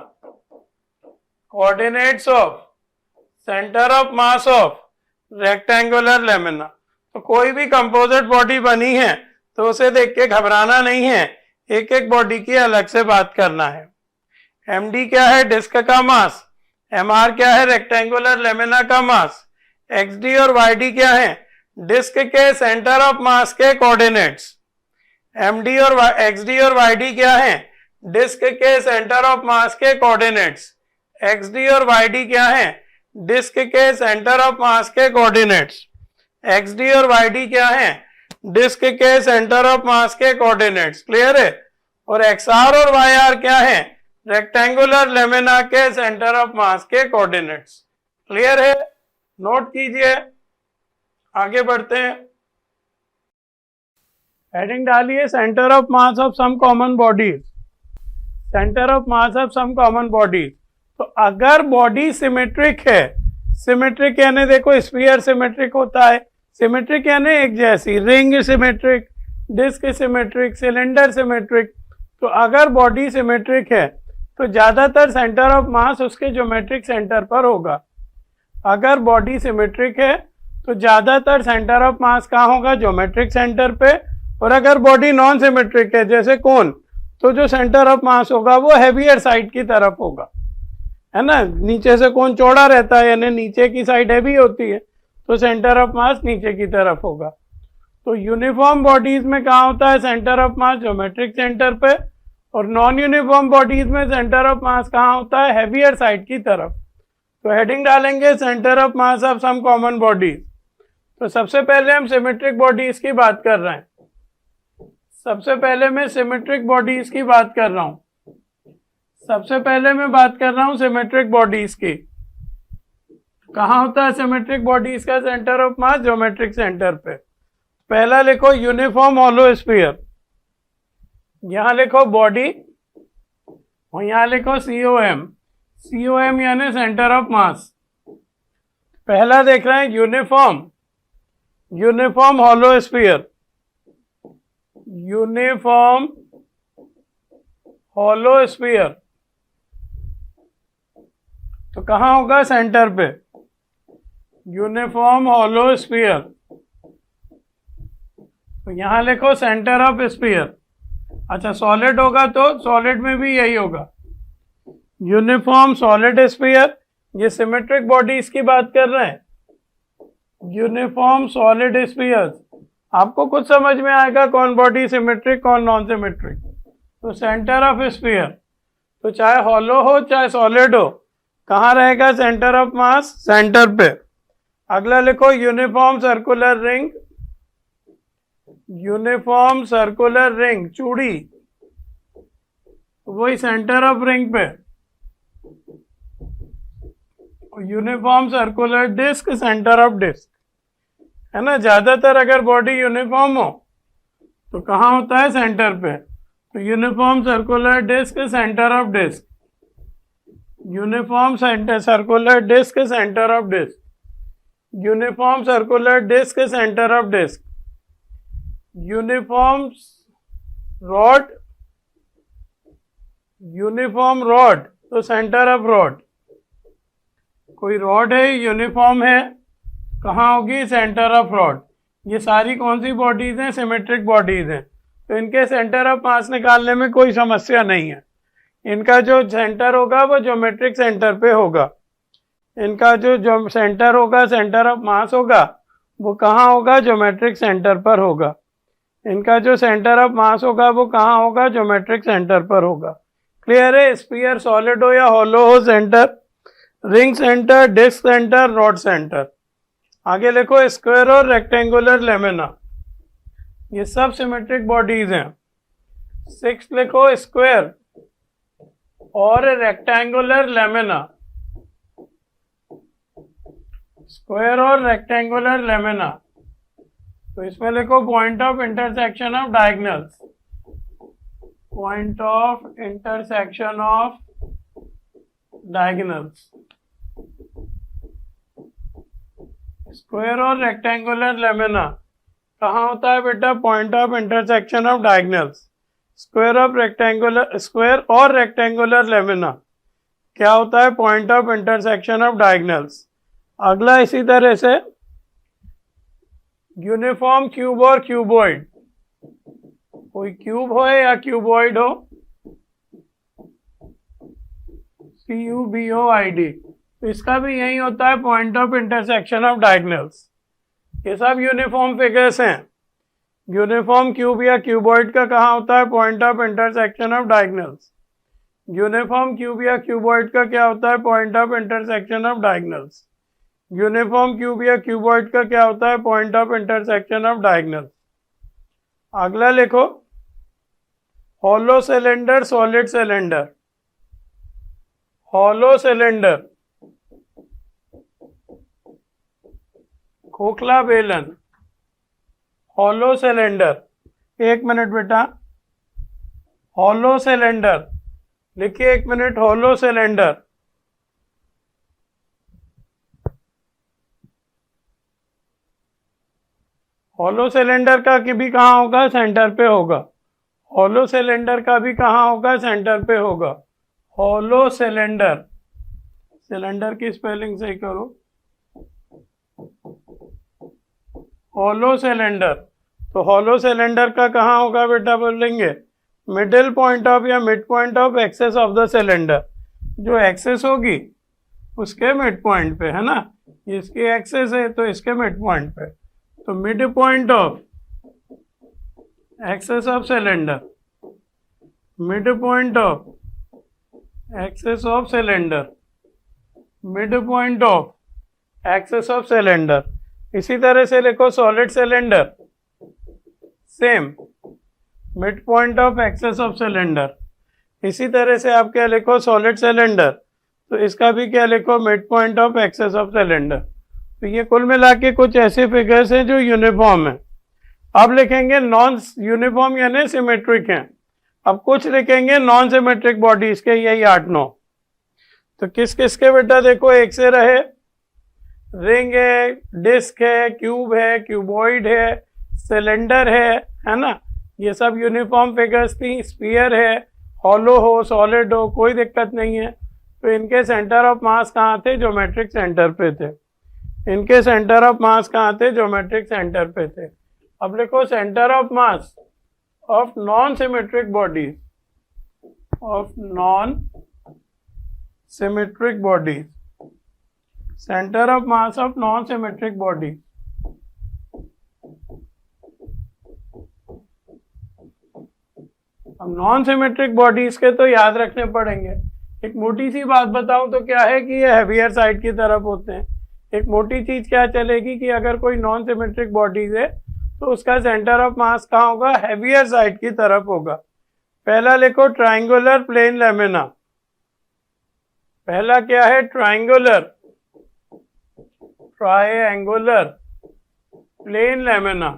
Speaker 1: coordinates of centre of mass of rectangular lamina. तो कोई भी कंपोजिट बॉडी बनी है तो उसे देख के घबराना नहीं है, एक एक बॉडी की अलग से बात करना है। एमडी क्या है, डिस्क का मास। एमआर क्या है, रेक्टेंगुलर लेमिना का मास। एक्सडी और वाईडी क्या है, डिस्क के सेंटर ऑफ मास के कोऑर्डिनेट्स। एमडी और एक्सडी और वाईडी क्या है, डिस्क के सेंटर ऑफ मास के कोऑर्डिनेट्स। एक्सडी और वाईडी क्या है, डिस्क के सेंटर ऑफ मास के कोऑर्डिनेट्स। एक्स डी और वाई डी क्या है, डिस्क के सेंटर ऑफ मास के कोऑर्डिनेट्स, क्लियर है। और एक्स आर और वाई आर क्या है, रेक्टेंगुलर लेमिना के सेंटर ऑफ मास के कोऑर्डिनेट्स, क्लियर है। नोट कीजिए, आगे बढ़ते हैं। हेडिंग डालिए centre of mass of some common bodies, centre of mass of some common bodies. तो अगर बॉडी सिमेट्रिक है, सिमेट्रिक यानी देखो स्फीयर सिमेट्रिक होता है, सिमेट्रिक यानी एक जैसी, ring symmetric, disc symmetric, cylinder symmetric. तो अगर बॉडी सिमेट्रिक है तो ज्यादातर सेंटर ऑफ मास उसके ज्योमेट्रिक सेंटर पर होगा। अगर बॉडी सिमेट्रिक है तो ज्यादातर सेंटर ऑफ मास कहाँ होगा, ज्योमेट्रिक सेंटर पे। और अगर बॉडी नॉन सिमेट्रिक है जैसे कोन, तो जो सेंटर ऑफ मास होगा वो हैवियर साइड की तरफ होगा, है ना। नीचे से कोन चौड़ा रहता है यानी नीचे की साइड हैवी होती है, तो सेंटर ऑफ मास नीचे की तरफ होगा। तो यूनिफॉर्म बॉडीज में कहाँ होता है centre of mass, geometric centre पे। और नॉन यूनिफॉर्म बॉडीज में सेंटर ऑफ मास कहाँ होता है, हैवियर साइड की तरफ। तो हेडिंग डालेंगे centre of mass of some common bodies. तो सबसे पहले हम सिमेट्रिक बॉडीज की बात कर रहे हैं, सबसे पहले मैं सिमेट्रिक बॉडीज की बात कर रहा हूं, सबसे पहले मैं बात कर रहा हूं सिमेट्रिक बॉडीज की। कहाँ होता है सिमेट्रिक बॉडीज का centre of mass, geometric centre पे। पहला लिखो यूनिफॉर्म हॉलो स्फीयर, यहां लिखो बॉडी और यहां लिखो COM, COM यानी सेंटर ऑफ मास। पहला देख रहे हैं uniform, uniform hollow sphere, uniform hollow sphere. तो कहां होगा, सेंटर पे, यूनिफॉर्म हॉलो स्फीयर। तो यहां लिखो सेंटर ऑफ स्फीयर। अच्छा सॉलिड होगा तो सॉलिड में भी यही होगा, यूनिफॉर्म सॉलिड स्फीयर। ये सिमेट्रिक बॉडीज की बात कर रहे हैं, यूनिफॉर्म सॉलिड स्फीयर। आपको कुछ समझ में आएगा कौन बॉडी सिमेट्रिक कौन नॉन सिमेट्रिक। तो सेंटर ऑफ स्फीयर, तो चाहे हॉलो हो चाहे सॉलिड हो, कहाँ रहेगा सेंटर ऑफ मास, सेंटर पे। अगला लिखो uniform circular ring, uniform circular ring, चूड़ी, वही सेंटर ऑफ रिंग पे। Uniform circular disc, centre of disc, है ना। ज्यादातर अगर बॉडी यूनिफॉर्म हो तो कहाँ होता है, सेंटर पे। तो uniform circular disc, centre of disc, uniform centre circular disc, centre of disc, uniform circular disc, centre of disc, uniform rod, uniform rod, तो सेंटर ऑफ रॉड। कोई रॉड है यूनिफॉर्म है, कहाँ होगी, सेंटर ऑफ रॉड। ये सारी कौन सी बॉडीज हैं, सिमेट्रिक बॉडीज हैं। तो इनके सेंटर ऑफ मास निकालने में कोई समस्या नहीं है। इनका जो सेंटर होगा वो ज्योमेट्रिक सेंटर पे होगा, इनका जो सेंटर होगा, सेंटर ऑफ मास होगा, वो कहाँ होगा, ज्योमेट्रिक सेंटर पर होगा। इनका जो सेंटर ऑफ मास होगा वो कहाँ होगा, ज्योमेट्रिक सेंटर पर होगा। क्लियर है। स्फीयर सॉलिड हो या हॉलो हो, centre, ring centre, disc centre, rod centre. आगे लिखो स्क्वायर और रेक्टेंगुलर लेमिना, ये सब सिमेट्रिक बॉडीज हैं। 6 लिखो स्क्वायर और रेक्टेंगुलर लेमिना, स्क्वायर और रेक्टेंगुलर लेमिना। तो इसमें लिखो point of intersection of diagonals, point of intersection of diagonals. Square और रेक्टेंगुलर लेमिना कहाँ होता है बेटा, point of intersection of diagonals. Square और रेक्टेंगुलर लेमिना क्या होता है, point of intersection of diagonals. अगला इसी तरह से यूनिफॉर्म क्यूब और क्यूबॉइड, कोई क्यूब हो या क्यूबॉइड हो, CUBOID, तो इसका भी यही होता है, point of intersection of diagonals. ये सब यूनिफॉर्म फिगर्स हैं। यूनिफॉर्म क्यूब या क्यूबॉइड का कहाँ होता है, point of intersection of diagonals. Uniform cube या क्यूबॉइड का क्या होता है, point of intersection of diagonals. Uniform cube या क्यूबॉइड का क्या होता है? Point of intersection of diagonal. अगला लिखो, hollow cylinder, solid cylinder. Hollow cylinder, खोखला बेलन। हॉलो सिलेंडर, एक मिनट बेटा, हॉलो सिलेंडर लिखिए, एक minute, hollow cylinder. Hollow cylinder का भी कहाँ होगा? सेंटर पे होगा। हॉलो सिलेंडर का भी कहाँ होगा? सेंटर पे होगा। हॉलो सिलेंडर, सिलेंडर की स्पेलिंग सही करो, हॉलो सिलेंडर। तो हॉलो सिलेंडर का कहाँ होगा बेटा? बोलेंगे मिडिल पॉइंट ऑफ या mid point of axis of the cylinder. जो एक्सेस होगी उसके मिड पॉइंट पे, है ना, इसकी एक्सेस है तो इसके मिड पॉइंट पे। तो mid point of axis of cylinder, mid point of axis of cylinder, mid point of axis of cylinder. इसी तरह से लिखो solid cylinder, same, mid point of axis of cylinder. इसी तरह से आप क्या लिखो? सॉलिड सिलेंडर, तो इसका भी क्या लिखो? Mid point of axis of cylinder. तो ये कुल मिला के कुछ ऐसे फिगर्स हैं जो यूनिफॉर्म है। अब लिखेंगे नॉन यूनिफॉर्म यानी सिमेट्रिक हैं। अब कुछ लिखेंगे नॉन सिमेट्रिक बॉडीज के, यही 8-9। तो किस किस के बेटा? देखो, एक से रहे, रिंग है, डिस्क है, क्यूब है, क्यूबॉइड है, सिलेंडर है ना, ये सब यूनिफॉर्म फिगर्स थी। स्फीयर है, हॉलो हो, सॉलिड हो, कोई दिक्कत नहीं है। तो इनके सेंटर ऑफ मास कहाँ थे? ज्योमेट्रिक सेंटर पे थे। इनके सेंटर ऑफ मास कहाँ थे? ज्योमेट्रिक सेंटर पे थे। अब लिखो centre of mass of non symmetric bodies, of non symmetric bodies, centre of mass of non symmetric body. अब नॉन सिमेट्रिक बॉडीज के तो याद रखने पड़ेंगे। एक मोटी सी बात बताऊं तो क्या है कि ये हैवियर साइड की तरफ होते हैं। एक मोटी चीज क्या चलेगी कि अगर कोई नॉन सिमेट्रिक बॉडीज है तो उसका सेंटर ऑफ मास कहाँ होगा? हैवियर साइड की तरफ होगा। पहला लिखो ट्राइंगुलर प्लेन लैमिना। पहला क्या है? Triangular, triangular plane lamina.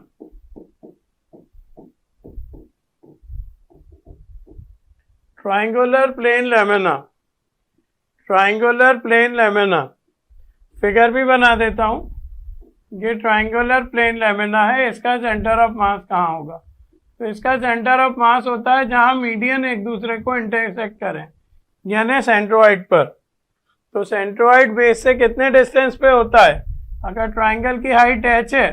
Speaker 1: Triangular plane lamina, triangular plane lamina. Figure भी बना देता हूं। ये ट्राइंगुलर प्लेन लैमिना है, इसका सेंटर ऑफ मास कहाँ होगा? तो इसका सेंटर ऑफ मास होता है जहां मीडियन एक दूसरे को इंटरसेक्ट करें, यानी सेंट्रोइड पर। तो सेंट्रोइड बेस से कितने डिस्टेंस पे होता है? अगर ट्राइंगल की हाइट h है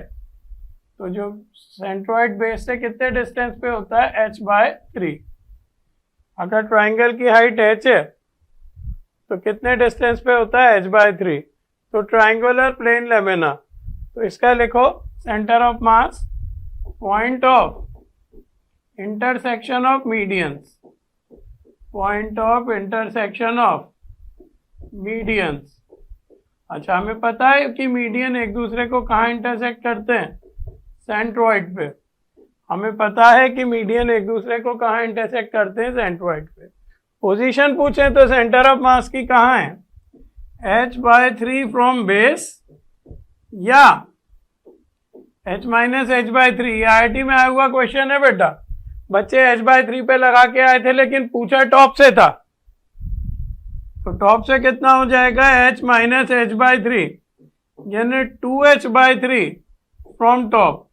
Speaker 1: तो जो सेंट्रोइड बेस से कितने डिस्टेंस पे होता है? h/3। अगर ट्राइंगल की हाइट h है तो कितने डिस्टेंस पे होता है? h/3। तो ट्राइंगुलर प्लेन लैमिना, तो इसका लिखो centre of mass, point of intersection of medians, point of intersection of medians. अच्छा, हमें पता है कि मीडियन एक दूसरे को कहाँ इंटरसेक्ट करते हैं? सेंट्रोइड पे। हमें पता है कि मीडियन एक दूसरे को कहाँ इंटरसेक्ट करते हैं? सेंट्रोइड पे। पोजीशन पूछे तो सेंटर ऑफ मास की कहाँ है? h/3 फ्रॉम बेस या h - h/3। ये IIT में आया हुआ क्वेश्चन है बेटा। बच्चे h/3 पे लगा के आए थे लेकिन पूछा टॉप से था, तो टॉप से कितना हो जाएगा? h - h/3 यानी 2h/3 फ्रॉम टॉप।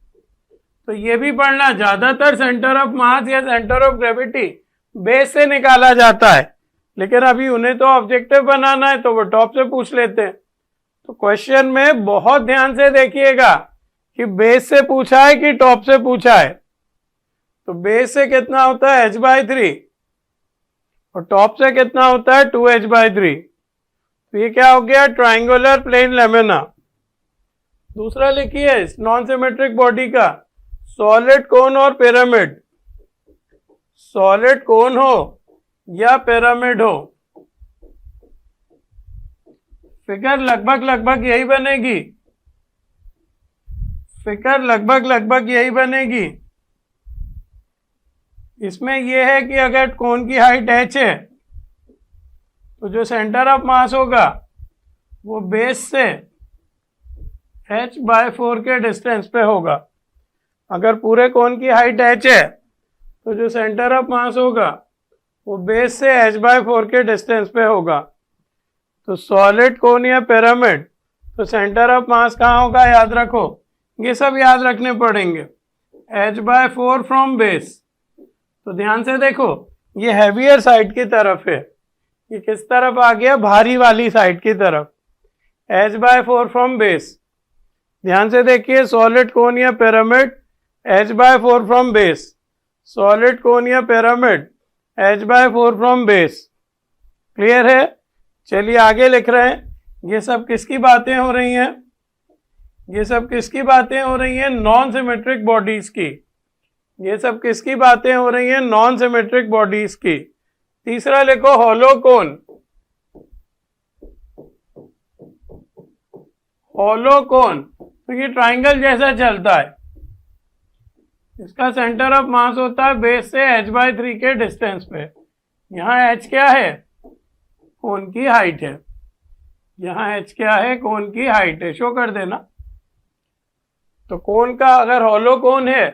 Speaker 1: तो ये भी पढ़ना, ज्यादातर सेंटर ऑफ मास या सेंटर ऑफ ग्रेविटी बेस से निकाला जाता है, लेकिन अभी उन्हें तो ऑब्जेक्टिव बनाना है तो वो टॉप से पूछ लेते हैं। तो क्वेश्चन में बहुत ध्यान से देखिएगा कि बेस से पूछा है कि टॉप से पूछा है। तो बेस से कितना होता है? h/3 और टॉप से कितना होता है? 2h/3। तो ये क्या हो गया? Triangular plane lamina. दूसरा लिखिए नॉन सिमेट्रिक बॉडी का, सॉलिड कोन और पिरामिड। सॉलिड कोन हो या पिरामिड हो, फिगर लगभग लगभग यही बनेगी, फिगर लगभग लगभग यही बनेगी। इसमें यह है कि अगर कोन की हाइट h है तो जो सेंटर ऑफ मास होगा वो बेस से h/4 के डिस्टेंस पे होगा। अगर पूरे कोन की हाइट h है तो जो सेंटर ऑफ मास होगा वो बेस से h/4 के डिस्टेंस पे होगा। तो सॉलिड कोन या पिरामिड, तो सेंटर ऑफ मास कहाँ होगा याद रखो, ये सब याद रखने पड़ेंगे। h/4 फ्रॉम बेस, तो ध्यान से देखो ये हैवियर साइड की तरफ है, ये किस तरफ आ गया, भारी वाली साइड की तरफ। h/4 फ्रॉम बेस, ध्यान से देखिए सॉलिड कोन या pyramid h/4 from base, solid कोन या pyramid h/4 from base. Clear है? चलिए आगे लिख रहे हैं। ये सब किसकी बातें हो रही हैं, ये सब किसकी बातें हो रही हैं, नॉन सिमेट्रिक बॉडीज की। ये सब किसकी बातें हो रही हैं, नॉन सिमेट्रिक बॉडीज की। तीसरा लिखो हॉलो कोन, हॉलो कोन तो ये ट्राइंगल जैसा चलता है, इसका सेंटर ऑफ मास होता है बेस से h/3 के डिस्टेंस पे। यहाँ h क्या है, कोन की हाइट है, यहाँ h क्या है, कोन की हाइट है, शो कर देना। तो कोन का अगर हॉलो कोन है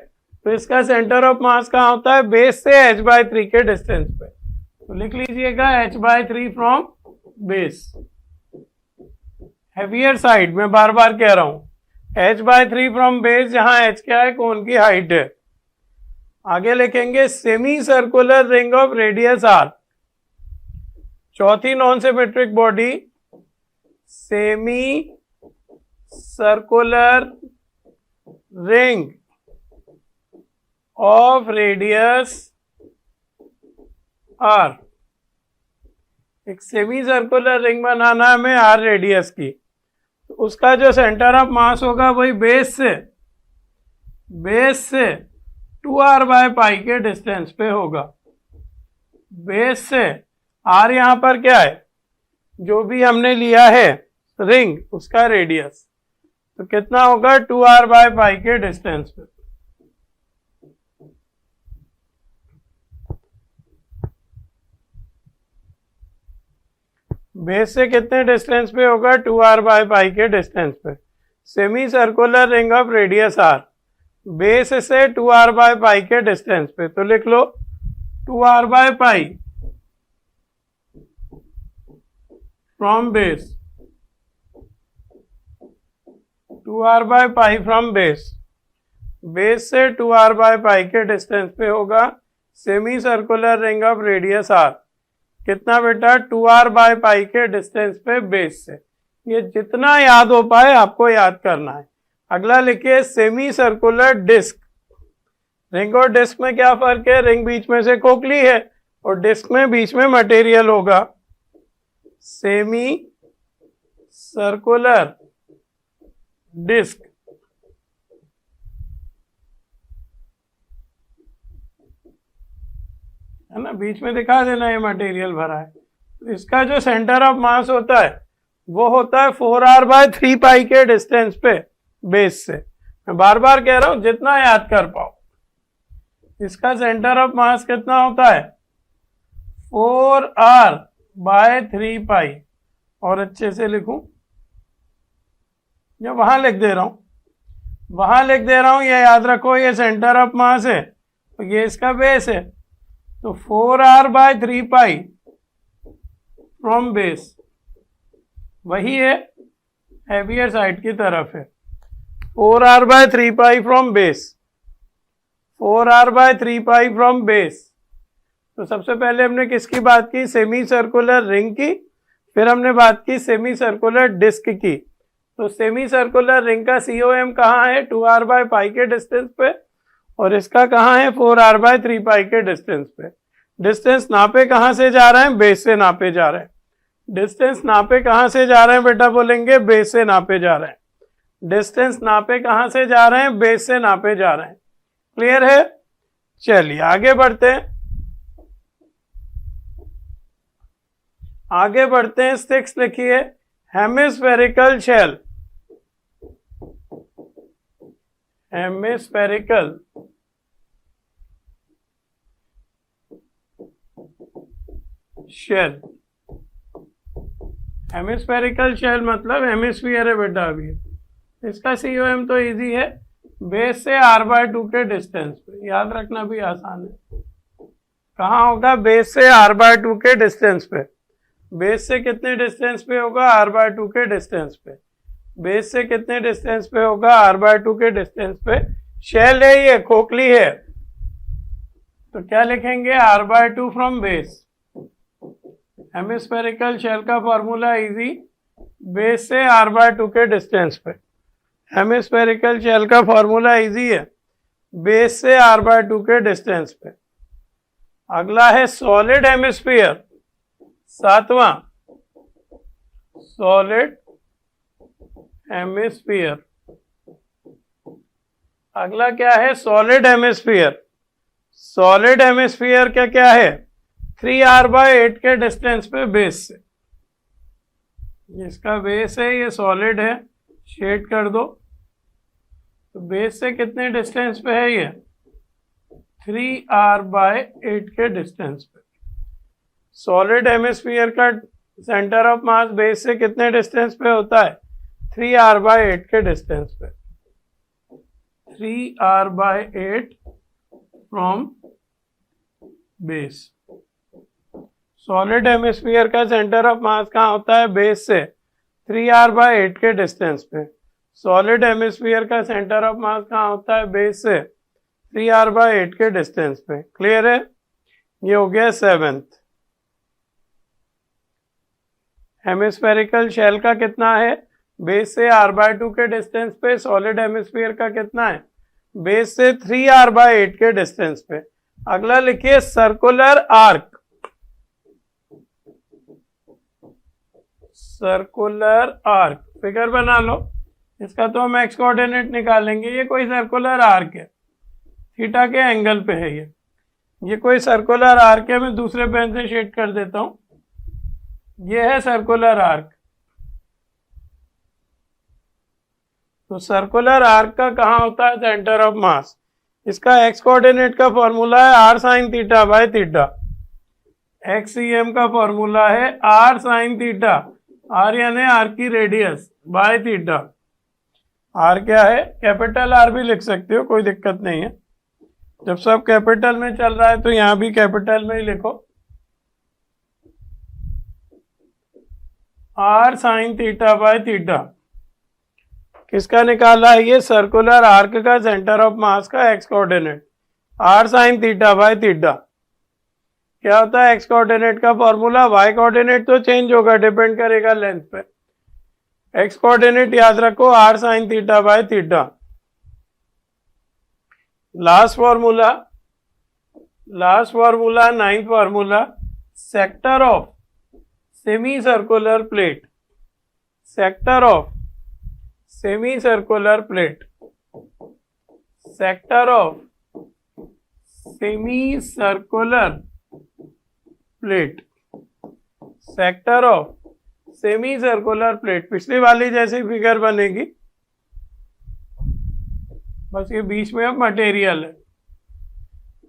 Speaker 1: तो इसका सेंटर ऑफ मास कहाँ होता है, बेस से h/3 के डिस्टेंस पे। तो लिख लीजिएगा h/3 from base, heavier side, मैं बार बार कह रहा हूं h/3 फ्रॉम बेस, जहां h क्या है, कोन की हाइट है। आगे लिखेंगे semi circular ring of radius r, चौथी non symmetric body semi circular ring of radius r। एक सेमी सर्कुलर रिंग बनाना है हमें r रेडियस की, तो उसका जो सेंटर ऑफ मास होगा वही बेस से 2r/π के डिस्टेंस पे होगा। बेस से r यहां पर क्या है, जो भी हमने लिया है रिंग उसका रेडियस, तो कितना होगा 2r/π के डिस्टेंस पे। बेस से कितने डिस्टेंस पे होगा, 2r/π के डिस्टेंस पे। Semi circular ring of radius r, base से 2r/π के डिस्टेंस पे, तो लिख लो 2r/π from base, 2r/π from base, base से 2r/π के डिस्टेंस पे होगा semi circular ring of radius r। कितना बेटा, 2r/π के डिस्टेंस पे बेस से। ये जितना याद हो पाए आपको याद करना है। अगला लिखिए सेमी सर्कुलर डिस्क। रिंग और डिस्क में क्या फर्क है, रिंग बीच में से खोखली है और डिस्क में बीच में मटेरियल होगा। सेमी सर्कुलर डिस्क है ना, बीच में दिखा देना ये मटेरियल भरा है। तो इसका जो सेंटर ऑफ मास होता है वो होता है 4r/3π के डिस्टेंस पे बेस से। मैं बार बार कह रहा हूं जितना याद कर पाओ। इसका सेंटर ऑफ मास कितना होता है, 4r/3π। और अच्छे से लिखूं या वहां लिख दे रहा हूं, वहां लिख दे रहा हूं, ये याद रखो ये सेंटर ऑफ मास है तो ये इसका बेस है। तो 4r/3π फ्रॉम बेस वही है, हैवियर साइड की तरफ है। 4r/3π from base, 4r/3π from base. तो सबसे पहले हमने किसकी बात की, सेमी सर्कुलर रिंग की, फिर हमने बात की सेमी सर्कुलर डिस्क की। तो सेमी सर्कुलर रिंग का COM कहाँ है, 2r/π के डिस्टेंस पे, और इसका कहाँ है, 4r/3π के डिस्टेंस पे। डिस्टेंस नापे कहाँ से जा रहे हैं, बेस से नापे जा रहे हैं। डिस्टेंस नापे कहाँ से जा रहे हैं बेटा, बोलेंगे बेस से नापे जा रहे हैं। डिस्टेंस नापे कहाँ से जा रहे हैं, बेस से नापे जा रहे हैं। क्लियर है? चलिए आगे बढ़ते हैं, आगे बढ़ते हैं। 6 लिखिए, hemispherical shell, hemispherical shell, hemispherical shell मतलब हेमिस्फीयर है बेटा अभी। इसका COM तो इजी है, बेस से r/2 के डिस्टेंस पे, याद रखना भी आसान है। कहाँ होगा? बेस से r/2 के डिस्टेंस पे। बेस से कितने डिस्टेंस पे होगा? r/2 के डिस्टेंस पे। बेस से कितने डिस्टेंस पे होगा? r/2 के डिस्टेंस पे। शेल है ये, खोखली है, तो क्या लिखेंगे? r/2 from base. Hemispherical shell का फॉर्मूला इजी, बेस से r/2 के डिस्टेंस पे। हेमिस्फेरिकल शेल का फॉर्मूला इजी है, बेस से r/2 के डिस्टेंस पे। अगला है सॉलिड हेमिस्फीयर, 7वां, सॉलिड हेमिस्फीयर। अगला क्या है? Solid hemisphere. सॉलिड हेमिस्फीयर का क्या है? 3r/8 के डिस्टेंस पे बेस से। जिसका बेस है ये सॉलिड है, शेड कर दो, तो बेस से कितने डिस्टेंस पे है ये? 3r/8 के डिस्टेंस पे। सॉलिड हेमिस्फीयर का सेंटर ऑफ मास बेस से कितने डिस्टेंस पे होता है? 3r/8 के डिस्टेंस पे। 3r/8 from base. Solid hemisphere का सेंटर ऑफ मास कहाँ होता है? बेस से 3r/8 के डिस्टेंस पे। सॉलिड हेमिस्फीयर का सेंटर ऑफ मास कहाँ होता है? बेस से 3r/8 के डिस्टेंस पे। क्लियर है? ये हो गया 7th। हेमिस्फेरिकल शेल का कितना है? बेस से r/2 के डिस्टेंस पे। सॉलिड हेमिस्फीयर का कितना है? बेस से 3r/8 के डिस्टेंस पे। अगला लिखिए circular arc. Circular arc figure बना लो, इसका तो हम एक्स कोऑर्डिनेट निकालेंगे। ये कोई सर्कुलर आर्क है, थीटा के एंगल पे है ये कोई सर्कुलर आर्क है। मैं दूसरे पेन से शेड कर देता हूं। ये है सर्कुलर आर्क। तो सर्कुलर आर्क का कहाँ होता है सेंटर ऑफ मास? इसका एक्स कोऑर्डिनेट का फॉर्मूला है r sin theta by theta. XCM का फॉर्मूला है r sin थीटा, r यानी आर्क की रेडियस, बाय थीटा। r क्या है? कैपिटल R भी लिख सकते हो, कोई दिक्कत नहीं है। जब सब कैपिटल में चल रहा है तो यहां भी कैपिटल में ही लिखो, r sin theta by theta. किसका निकाला है? ये सर्कुलर आर्क का सेंटर ऑफ मास का X coordinate, r sin theta by theta. क्या होता है एक्स कोऑर्डिनेट का फॉर्मूला? वाई कोऑर्डिनेट तो चेंज होगा, डिपेंड करेगा लेंथ पे। एक्स कोऑर्डिनेट याद रखो r sin theta by theta. Last formula 9th formula, sector of semi circular plate. Sector of semi circular plate, sector of semi circular plate, sector of semi circular plate. पिछली वाली जैसी figure बनेगी, बस ये बीच में अब मटेरियल है।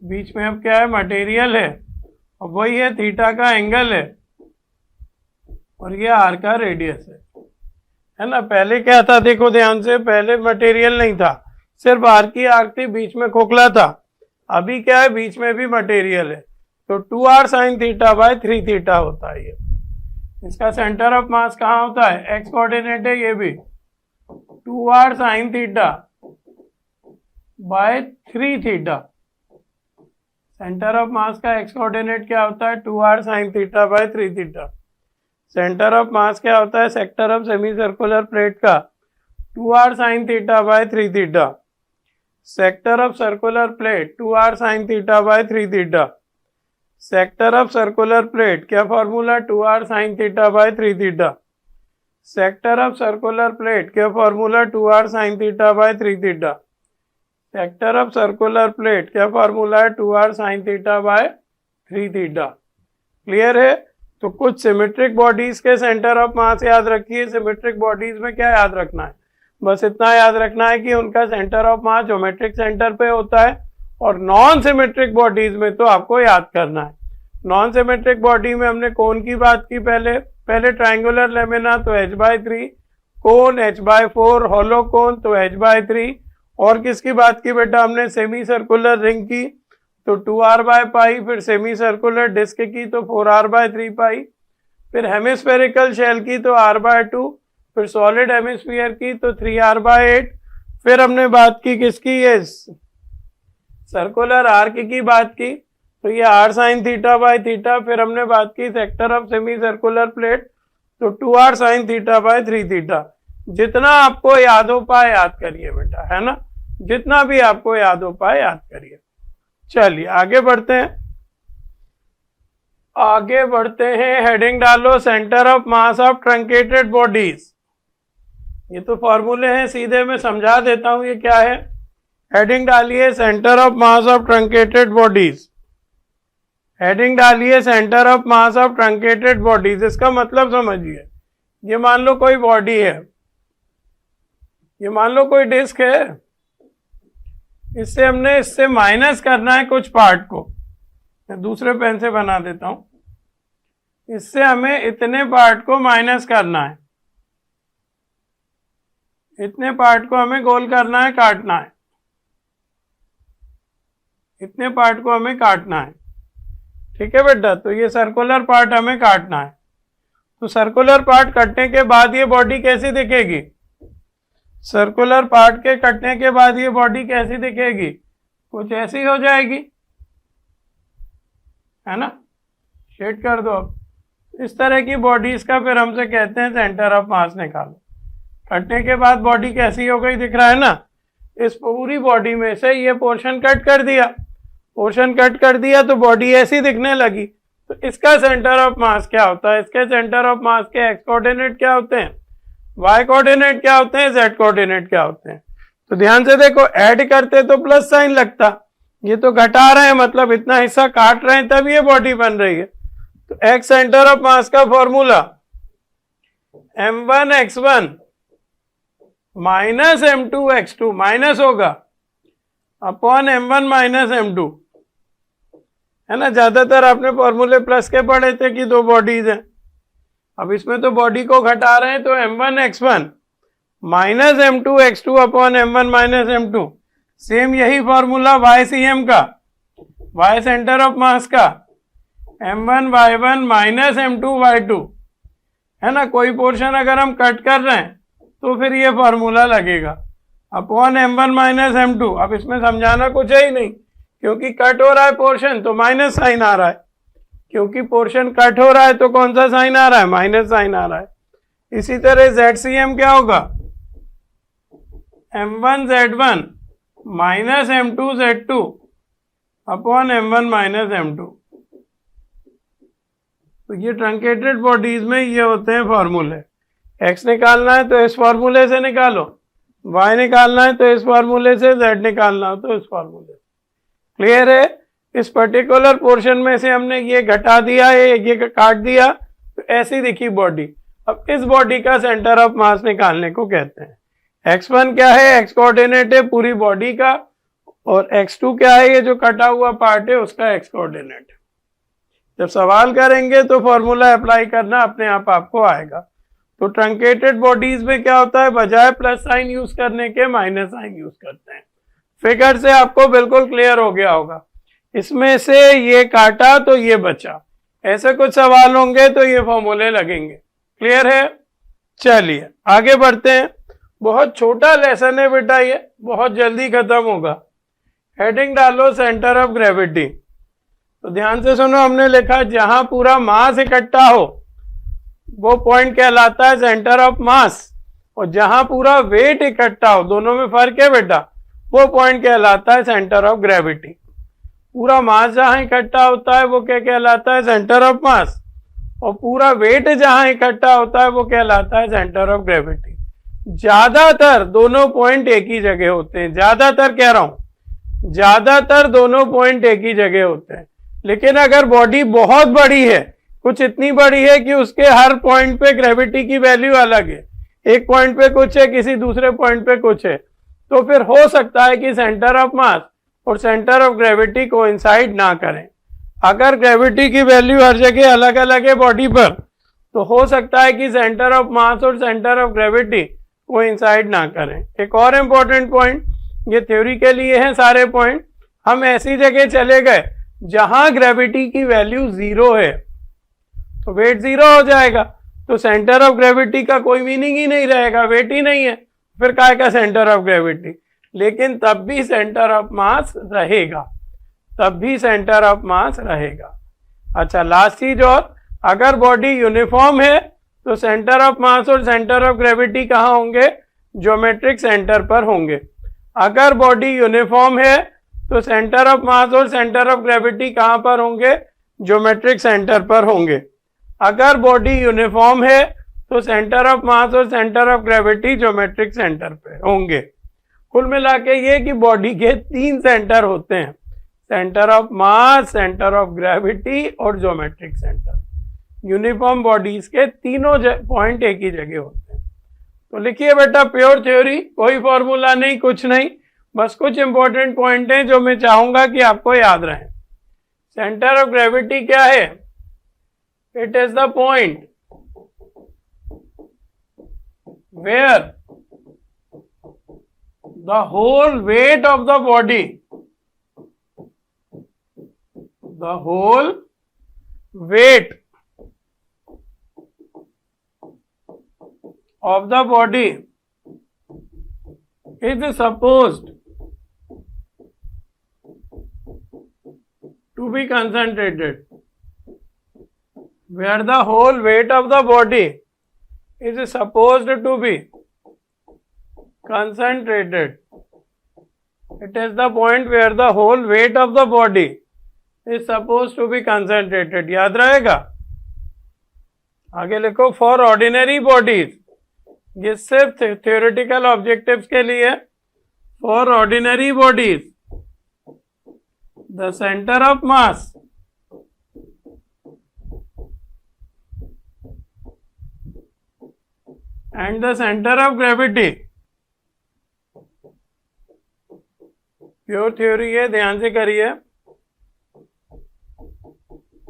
Speaker 1: बीच में अब क्या है? मटेरियल है, और वही है थीटा का एंगल है, और ये आर का रेडियस है ना। पहले क्या था? देखो ध्यान से, पहले मटेरियल नहीं था, सिर्फ आर की आर्क थी, बीच में खोखला था। अभी क्या है? बीच में भी मटेरियल है, तो 2r sin theta by 3 theta होता है ये। इसका सेंटर ऑफ मास कहाँ होता है? एक्स कोऑर्डिनेट है ये भी, 2r sin theta by 3 theta. Centre of mass का एक्स कोऑर्डिनेट क्या होता है? 2r sin theta by 3 theta. Centre of mass क्या होता है sector of semi circular plate का? 2r sin theta by 3 theta. Sector of circular plate 2r sin theta by 3 theta. Sector of circular plate क्या formula? 2r sin theta by 3 theta. Sector of circular plate क्या formula? 2r sin theta by 3 theta. Sector of circular plate क्या formula है? 2r sin theta by 3 theta. Clear है? तो कुछ symmetric bodies के centre of मास याद रखिए। Symmetric bodies में क्या याद रखना है, बस इतना याद रखना है कि उनका centre of mass geometric centre पे होता है। और नॉन सिमेट्रिक बॉडीज में तो आपको याद करना है। नॉन सिमेट्रिक बॉडी में हमने कोन की बात की, पहले ट्राइंगुलर लेमिना तो h/3, कोन h/4, होलो कोन तो h/3। और किसकी बात की बेटा हमने, सेमी सर्कुलर रिंग की तो 2r/पाई, फिर सेमी सर्कुलर डिस्क की तो 4r/3 पाई, फिर हेमिस्फेरिकल शेल की तो r/2, फिर सॉलिड हेमिस्फीयर की तो 3r/8। फिर हमने बात की किसकी, ये सर्कुलर आर्क की बात की तो ये r sin θ/θ। फिर हमने बात की sector of semi circular plate तो 2r sin θ/3θ। जितना आपको याद हो पाए याद करिए बेटा, है ना, जितना भी आपको याद हो पाए याद करिए। चलिए आगे बढ़ते हैं, हेडिंग डालो centre of mass of truncated bodies. ये तो फॉर्मूले हैं, सीधे मैं समझा देता हूं ये क्या है। हेडिंग डालिए centre of mass of truncated bodies. Heading डालिए centre of mass of truncated bodies. इसका मतलब समझिए, ये मान लो कोई बॉडी है, ये मान लो कोई डिस्क है, इससे माइनस करना है कुछ पार्ट को। मैं दूसरे पेन से बना देता हूं। इससे हमें इतने पार्ट को माइनस करना है, इतने पार्ट को हमें गोल करना है, काटना है, इतने पार्ट को हमें काटना है। ठीक है बेटा, तो ये सर्कुलर पार्ट हमें काटना है। तो सर्कुलर पार्ट कटने के बाद ये बॉडी कैसी दिखेगी, सर्कुलर पार्ट के कटने के बाद ये बॉडी कैसी दिखेगी, कुछ ऐसी हो जाएगी, है ना। शेड कर दो अब। इस तरह की बॉडीज का फिर हमसे कहते हैं सेंटर ऑफ मास निकालो। कटने के बाद बॉडी कैसी हो गई, दिख रहा है ना। इस पूरी बॉडी में से ये पोर्शन कट कर दिया, पोर्शन कट कर दिया तो बॉडी ऐसी दिखने लगी। तो इसका सेंटर ऑफ मास क्या होता है, इसके सेंटर ऑफ मास के एक्स कोऑर्डिनेट क्या होते हैं, वाई कोऑर्डिनेट क्या होते हैं, जेड कोऑर्डिनेट क्या होते हैं। तो ध्यान से देखो, ऐड करते तो प्लस साइन लगता, ये तो घटा रहे हैं, मतलब इतना हिस्सा काट रहे हैं तब ये बॉडी बन रही है। तो एक्स सेंटर ऑफ मास का formula m1x1 minus m2x2 minus होगा अपॉन m1 माइनस m2, है ना। ज्यादातर आपने फॉर्मूले प्लस के पढ़े थे कि दो बॉडीज हैं। अब इसमें तो बॉडी को घटा रहे हैं, तो m1x1 minus m2x2 upon m1 minus m2। Same यही फॉर्मूला YCM का, Y सेंटर ऑफ मास का, m1y1 माइनस m2y2, है ना। कोई पोर्शन अगर हम कट कर रहे हैं तो फिर ये फॉर्मूला लगेगा अपॉन m1 माइनस m2। अब इसमें समझाना कुछ है ही नहीं, क्योंकि कट हो रहा है पोर्शन तो माइनस साइन आ रहा है, क्योंकि पोर्शन कट हो रहा है तो कौन सा साइन आ रहा है, माइनस साइन आ रहा है। इसी तरह ZCM क्या होगा, m1z1 minus m2z2 upon m1 minus m2। तो ये ट्रंकेटेड बॉडीज में ये होते हैं फॉर्मूले। x निकालना है तो इस फॉर्मूले से निकालो, y निकालना है तो इस फॉर्मूले से, z निकालना हो तो इस फॉर्मूले से। क्लियर है। इस पर्टिकुलर पोर्शन में से हमने ये घटा दिया, ये काट दिया, तो ऐसी दिखी बॉडी। अब इस बॉडी का सेंटर ऑफ मास निकालने को कहते हैं। x1 क्या है, x कोऑर्डिनेट है पूरी बॉडी का, और x2 क्या है, ये जो कटा हुआ पार्ट है उसका x कोऑर्डिनेट। जब सवाल करेंगे तो फॉर्मूला अप्लाई करना अपने आप आपको आएगा। तो ट्रंकेटेड बॉडीज में क्या होता है, बजाय प्लस साइन यूज करने के माइनस साइन यूज करते हैं। फिगर से आपको बिल्कुल क्लियर हो गया होगा। इसमें से ये काटा तो ये बचा, ऐसे कुछ सवाल होंगे तो ये फॉर्मूले लगेंगे। क्लियर है। चलिए आगे बढ़ते हैं। बहुत छोटा लेसन है बेटा, ये बहुत जल्दी खत्म होगा। हेडिंग डालो सेंटर ऑफ ग्रेविटी। तो ध्यान से सुनो, हमने लिखा जहां पूरा मास इकट्ठा हो वो पॉइंट कहलाता है सेंटर ऑफ मास, और जहां पूरा वेट इकट्ठा हो, दोनों में फर्क है बेटा, वो पॉइंट कहलाता है सेंटर ऑफ ग्रेविटी। पूरा मास जहां इकट्ठा होता है वो क्या कहलाता है, सेंटर ऑफ मास, और पूरा वेट जहां इकट्ठा होता है वो कहलाता है सेंटर ऑफ ग्रेविटी। ज्यादातर दोनों पॉइंट एक ही जगह होते हैं, ज्यादातर कह रहा हूं, ज्यादातर दोनों पॉइंट एक ही जगह होते हैं। लेकिन अगर बॉडी बहुत बड़ी है, कुछ इतनी बड़ी है कि उसके हर पॉइंट पे ग्रेविटी की वैल्यू अलग है, एक पॉइंट पे कुछ है, किसी दूसरे पॉइंट पे कुछ है, तो फिर हो सकता है कि सेंटर ऑफ मास और सेंटर ऑफ ग्रेविटी कोइंसाइड ना करें। अगर ग्रेविटी की वैल्यू हर जगह अलग अलग है बॉडी पर, तो हो सकता है कि सेंटर ऑफ मास और सेंटर ऑफ ग्रेविटी कोइंसाइड ना करें। एक और इम्पोर्टेंट पॉइंट, ये थ्योरी के लिए है सारे पॉइंट, हम ऐसी जगह चले गए जहां ग्रेविटी की वैल्यू 0 है तो वेट 0 हो जाएगा, तो सेंटर ऑफ ग्रेविटी का कोई मीनिंग ही नहीं रहेगा, वेट ही नहीं है, फिर काय का सेंटर ऑफ ग्रेविटी। लेकिन तब भी सेंटर ऑफ मास रहेगा, तब भी सेंटर ऑफ मास रहेगा। अच्छा, लास्ट चीज और, अगर बॉडी यूनिफॉर्म है तो सेंटर ऑफ मास और सेंटर ऑफ ग्रेविटी कहाँ होंगे? ज्योमेट्रिक सेंटर पर होंगे। अगर बॉडी यूनिफॉर्म है तो सेंटर ऑफ मास और सेंटर ऑफ ग्रेविटी कहाँ पर होंगे? ज्योमेट्रिक सेंटर पर होंगे। अगर बॉडी यूनिफॉर्म है तो सेंटर ऑफ मास और centre of gravity geometric centre पे होंगे। कुल मिला के ये कि बॉडी के 3 सेंटर होते हैं, centre of mass, centre of gravity और ज्योमेट्रिक सेंटर। यूनिफॉर्म बॉडीज के तीनों पॉइंट एक ही जगह होते हैं। तो लिखिए बेटा, प्योर थ्योरी, कोई फॉर्मूला नहीं, कुछ नहीं, बस कुछ इंपॉर्टेंट पॉइंट हैं जो मैं चाहूंगा कि आपको याद रहें। सेंटर ऑफ ग्रेविटी क्या है? It is the point where the whole weight of the body, the whole weight of the body is supposed to be concentrated, where the whole weight of the body is supposed to be concentrated. It is the point where the whole weight of the body is supposed to be concentrated. याद रहेगा? आगे लिखो, for ordinary bodies, ये सिर्फ theoretical objectives के लिए। For ordinary bodies the centre of mass and the centre of gravity, pure theory है, ध्यान से करिए,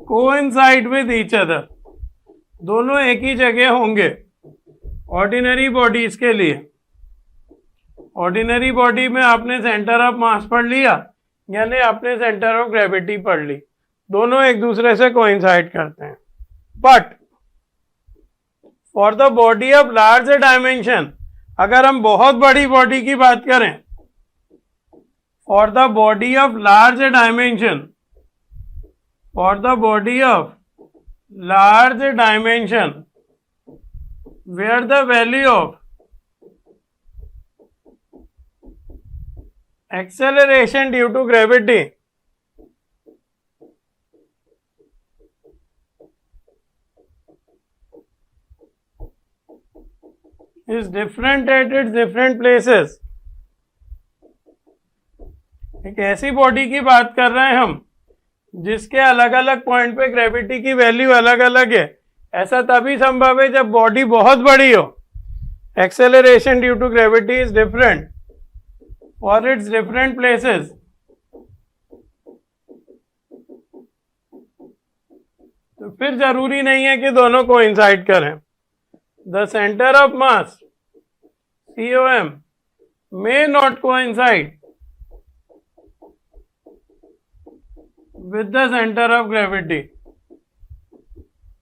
Speaker 1: कोइंसाइड विद ईच अदर, दोनों एक ही जगह होंगे ऑर्डिनरी बॉडीज के लिए। ऑर्डिनरी बॉडी में आपने सेंटर ऑफ मास पढ़ लिया, यानी आपने सेंटर ऑफ ग्रेविटी पढ़ ली, दोनों एक दूसरे से कोइंसाइड करते हैं। But for the body of large dimension, अगर हम बहुत बड़ी बॉडी की बात करें, for the body of large dimension, for the body of large dimension, where the value of acceleration due to gravity is different at its different places। एक ऐसी body की बात कर रहे हैं हम जिसके अलग अलग पॉइंट पे ग्रेविटी की वैल्यू अलग अलग है। ऐसा तभी संभव है जब बॉडी बहुत बड़ी हो। Acceleration due to gravity is different for its different places. तो फिर जरूरी नहीं है कि दोनों कोइंसाइड करें। The centre of mass COM may not coincide with the center of gravity.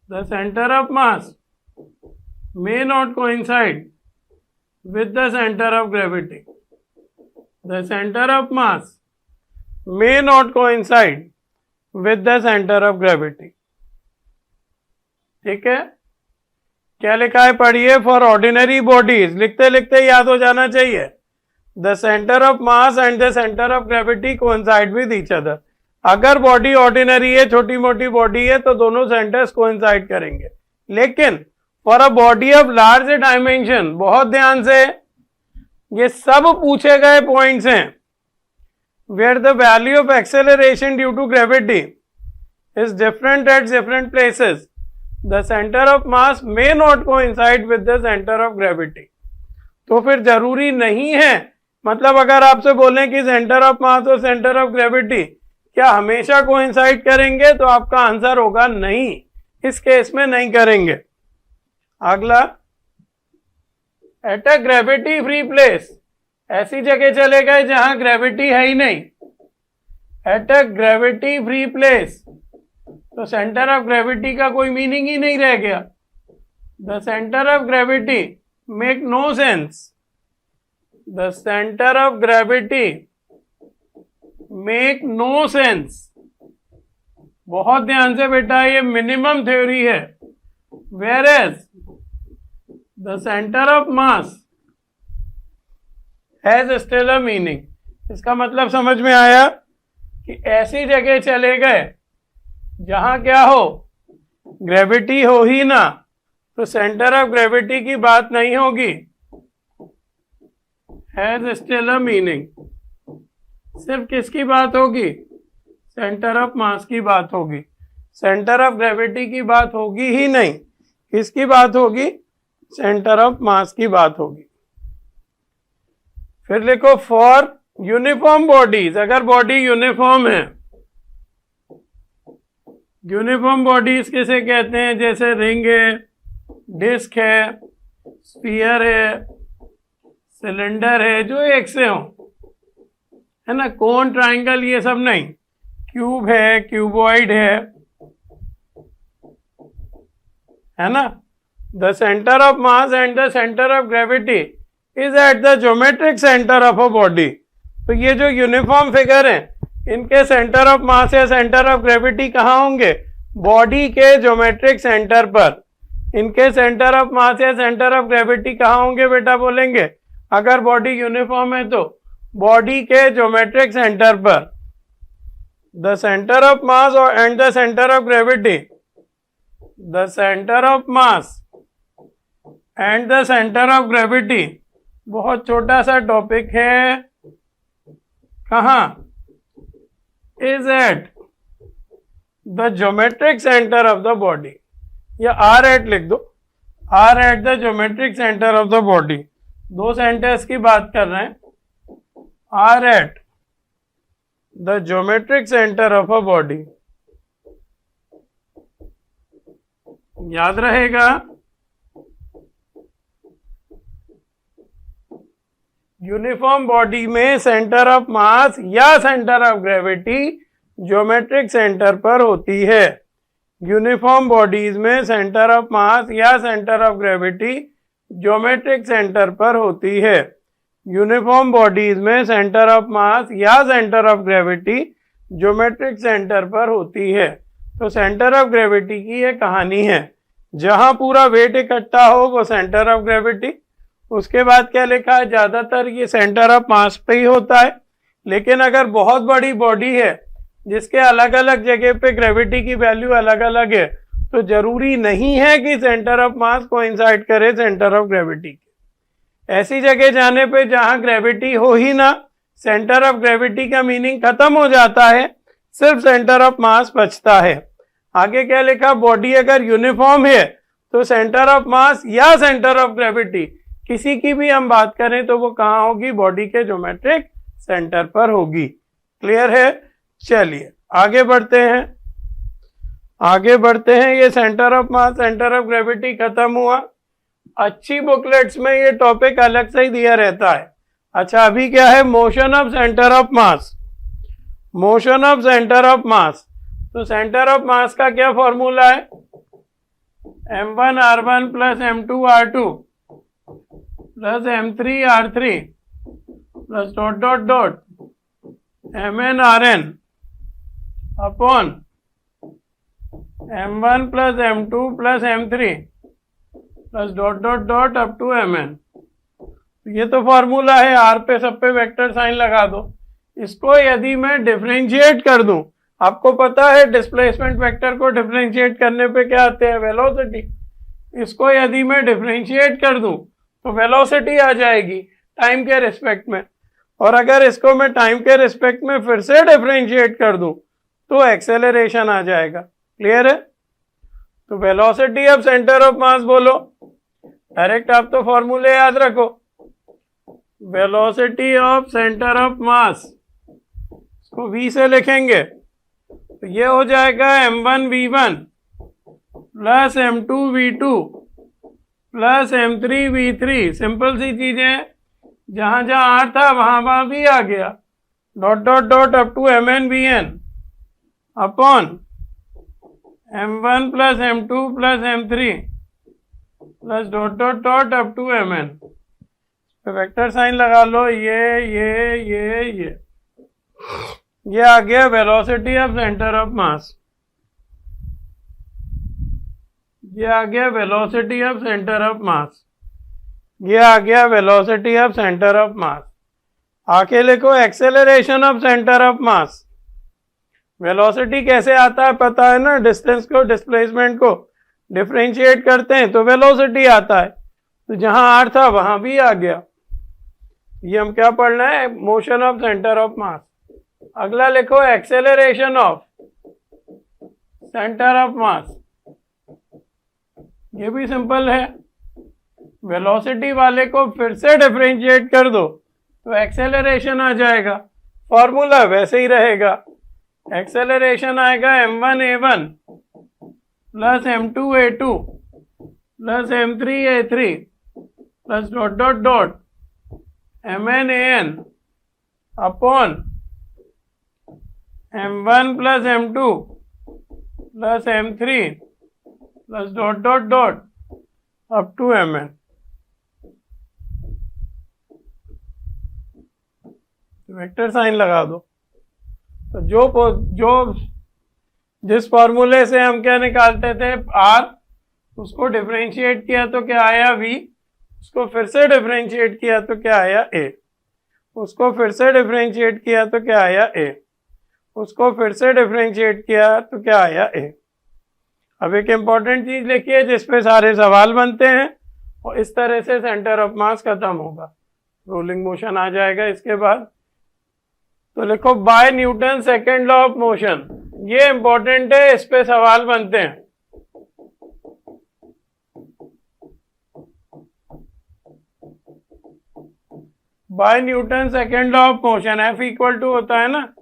Speaker 1: The center of mass may not coincide with the center of gravity. The center of mass may not coincide with the center of gravity. ठीक है, क्या लिखा है पढ़िए। For ordinary bodies, लिखते लिखते याद हो जाना चाहिए। The centre of mass and the centre of gravity coincide with each other. अगर बॉडी ऑर्डिनरी है, छोटी मोटी बॉडी है, तो दोनों सेंटर्स कोइंसाइड करेंगे। लेकिन for a body of large dimension, बहुत ध्यान से, ये सब पूछे गए पॉइंट्स हैं where the value of acceleration due to gravity is different at different places. The centre of mass may not coincide with the centre of gravity. तो फिर जरूरी नहीं है, मतलब अगर आपसे बोलें कि सेंटर ऑफ मास और सेंटर ऑफ ग्रेविटी क्या हमेशा कोइंसाइड करेंगे, तो आपका आंसर होगा नहीं, इस केस में नहीं करेंगे। अगला, at a gravity free place, ऐसी जगह चले गए जहां ग्रेविटी है ही नहीं। At a gravity free place, तो सेंटर ऑफ ग्रेविटी का कोई मीनिंग ही नहीं रह गया। The centre of gravity make no sense. The centre of gravity make no sense. बहुत ध्यान से बेटा, ये मिनिमम थ्योरी है। Whereas the centre of mass has still a meaning. इसका मतलब समझ में आया कि ऐसी जगह चले गए जहां क्या हो, ग्रेविटी हो ही ना, तो सेंटर ऑफ ग्रेविटी की बात नहीं होगी, हैज स्टिल अ मीनिंग। सिर्फ किसकी बात होगी, सेंटर ऑफ मास की बात होगी। सेंटर ऑफ ग्रेविटी की बात होगी ही नहीं, किसकी बात होगी, सेंटर ऑफ मास की बात होगी। फिर लिखो, फॉर यूनिफॉर्म बॉडीज, अगर बॉडी यूनिफॉर्म है, यूनिफॉर्म बॉडीज किसे कहते हैं, जैसे रिंग है, डिस्क है, स्फीयर है, सिलेंडर है, जो एक से हो, है ना, कोन, ट्राइंगल, ये सब नहीं, क्यूब है, क्यूबॉइड है ना। The centre of mass and the centre of gravity is at the geometric centre of a body. तो ये जो यूनिफॉर्म फिगर है, इनके सेंटर ऑफ मास या सेंटर ऑफ ग्रेविटी कहाँ होंगे, बॉडी के ज्योमेट्रिक सेंटर पर। इनके सेंटर ऑफ मास या सेंटर ऑफ ग्रेविटी कहाँ होंगे बेटा, बोलेंगे अगर बॉडी यूनिफॉर्म है तो बॉडी के ज्योमेट्रिक सेंटर पर। The centre of mass and the centre of gravity, the centre of mass and the centre of gravity, बहुत छोटा सा टॉपिक है, कहाँ, is at the geometric centre of the body, या आर एट लिख दो, are at the geometric centre of the body. दो centres की बात कर रहे हैं, are at the geometric centre of a body, याद रहेगा। यूनिफॉर्म बॉडी में सेंटर ऑफ मास या centre of gravity geometric centre पर होती है। यूनिफॉर्म बॉडीज में सेंटर ऑफ मास या centre of gravity geometric centre पर होती है। यूनिफॉर्म बॉडीज में सेंटर ऑफ मास या centre of gravity geometric centre पर होती है। तो सेंटर ऑफ ग्रेविटी की ये कहानी है, जहां पूरा वेट इकट्ठा हो वो सेंटर ऑफ ग्रेविटी। उसके बाद क्या लिखा है, ज्यादातर ये सेंटर ऑफ मास पे ही होता है, लेकिन अगर बहुत बड़ी बॉडी है जिसके अलग अलग जगह पे ग्रेविटी की वैल्यू अलग अलग है, तो जरूरी नहीं है कि सेंटर ऑफ मास कोइंसाइड करे सेंटर ऑफ ग्रेविटी के। ऐसी जगह जाने पे जहां ग्रेविटी हो ही ना, सेंटर ऑफ ग्रेविटी का मीनिंग खत्म हो जाता है, सिर्फ सेंटर ऑफ मास बचता है। आगे क्या लिखा, बॉडी अगर यूनिफॉर्म है तो सेंटर ऑफ मास या सेंटर ऑफ ग्रेविटी किसी की भी हम बात करें तो वो कहाँ होगी, बॉडी के ज्योमेट्रिक सेंटर पर होगी। क्लियर है। चलिए आगे बढ़ते हैं, आगे बढ़ते हैं। ये centre of mass centre of gravity खत्म हुआ। अच्छी बुकलेट्स में ये टॉपिक अलग से ही दिया रहता है। अच्छा, अभी क्या है, motion of centre of mass. Motion of centre of mass, तो सेंटर ऑफ मास का क्या फॉर्मूला है, m1r1 plus m2r2 plus m3r3 plus dot dot dot mn/rn upon m1 plus m2 plus m3 plus dot dot dot up to mn। ये तो formula है, r पे सब पे वेक्टर साइन लगा दो। इसको यदि मैं डिफरेंशिएट कर दूं, आपको पता है डिस्प्लेसमेंट वेक्टर को डिफरेंशिएट करने पे क्या आते हैं, वेलोसिटी। इसको यदि मैं डिफरेंशिएट कर दूं तो वेलोसिटी आ जाएगी टाइम के रिस्पेक्ट में, और अगर इसको मैं टाइम के रिस्पेक्ट में फिर से डिफरेंशिएट कर दूं तो एक्सेलरेशन आ जाएगा। क्लियर है। तो वेलोसिटी ऑफ सेंटर ऑफ मास बोलो, डायरेक्ट आप तो फॉर्मूले याद रखो। वेलोसिटी ऑफ सेंटर ऑफ मास इसको v से लिखेंगे, तो ये हो जाएगा m1v1 plus m2v2 plus m3v3। Simple सी चीजें हैं, जहां जहां r था वहां भी आ गया, dot dot dot up to mn upon m1 plus m2 plus m3 plus dot dot dot up to mn। तो वेक्टर साइन लगा लो, ये आ गया velocity of centre of mass. ये आ गया velocity of centre of mass. ये आ गया velocity of centre of mass. आके लिखो acceleration of centre of mass. Velocity कैसे आता है पता है ना, डिस्टेंस को डिस्प्लेसमेंट को डिफरेंशिएट करते हैं तो वेलोसिटी आता है, तो जहां आर था वहां भी आ गया। ये हम क्या पढ़ना है, मोशन ऑफ सेंटर ऑफ मास। अगला लिखो acceleration of centre of mass. ये भी सिंपल है, वेलोसिटी वाले को फिर से डिफरेंशिएट कर दो तो एक्सेलरेशन आ जाएगा, फॉर्मूला वैसे ही रहेगा। एक्सेलरेशन आएगा m1a1 plus m2a2 plus m3a3 plus dot dot dot mnan upon m1 plus m2 plus m3 plus dot dot dot up to mn। Vector sign लगा दो, तो जो जिस फॉर्मूले से हम क्या निकालते थे r, उसको डिफरेंशिएट किया तो क्या आया v, उसको फिर से डिफरेंशिएट किया तो क्या आया a, उसको फिर से डिफरेंशिएट किया तो क्या आया a, उसको फिर से डिफरेंशिएट किया तो क्या आया a। अब एक इम्पॉर्टेंट चीज लिखिए जिस पे सारे सवाल बनते हैं, और इस तरह से सेंटर ऑफ मास खत्म होगा, रोलिंग मोशन आ जाएगा इसके बाद। तो लिखो by Newton second law of motion, ये इंपॉर्टेंट है, इस पे सवाल बनते हैं। By Newton second law of motion, F equal to होता है ना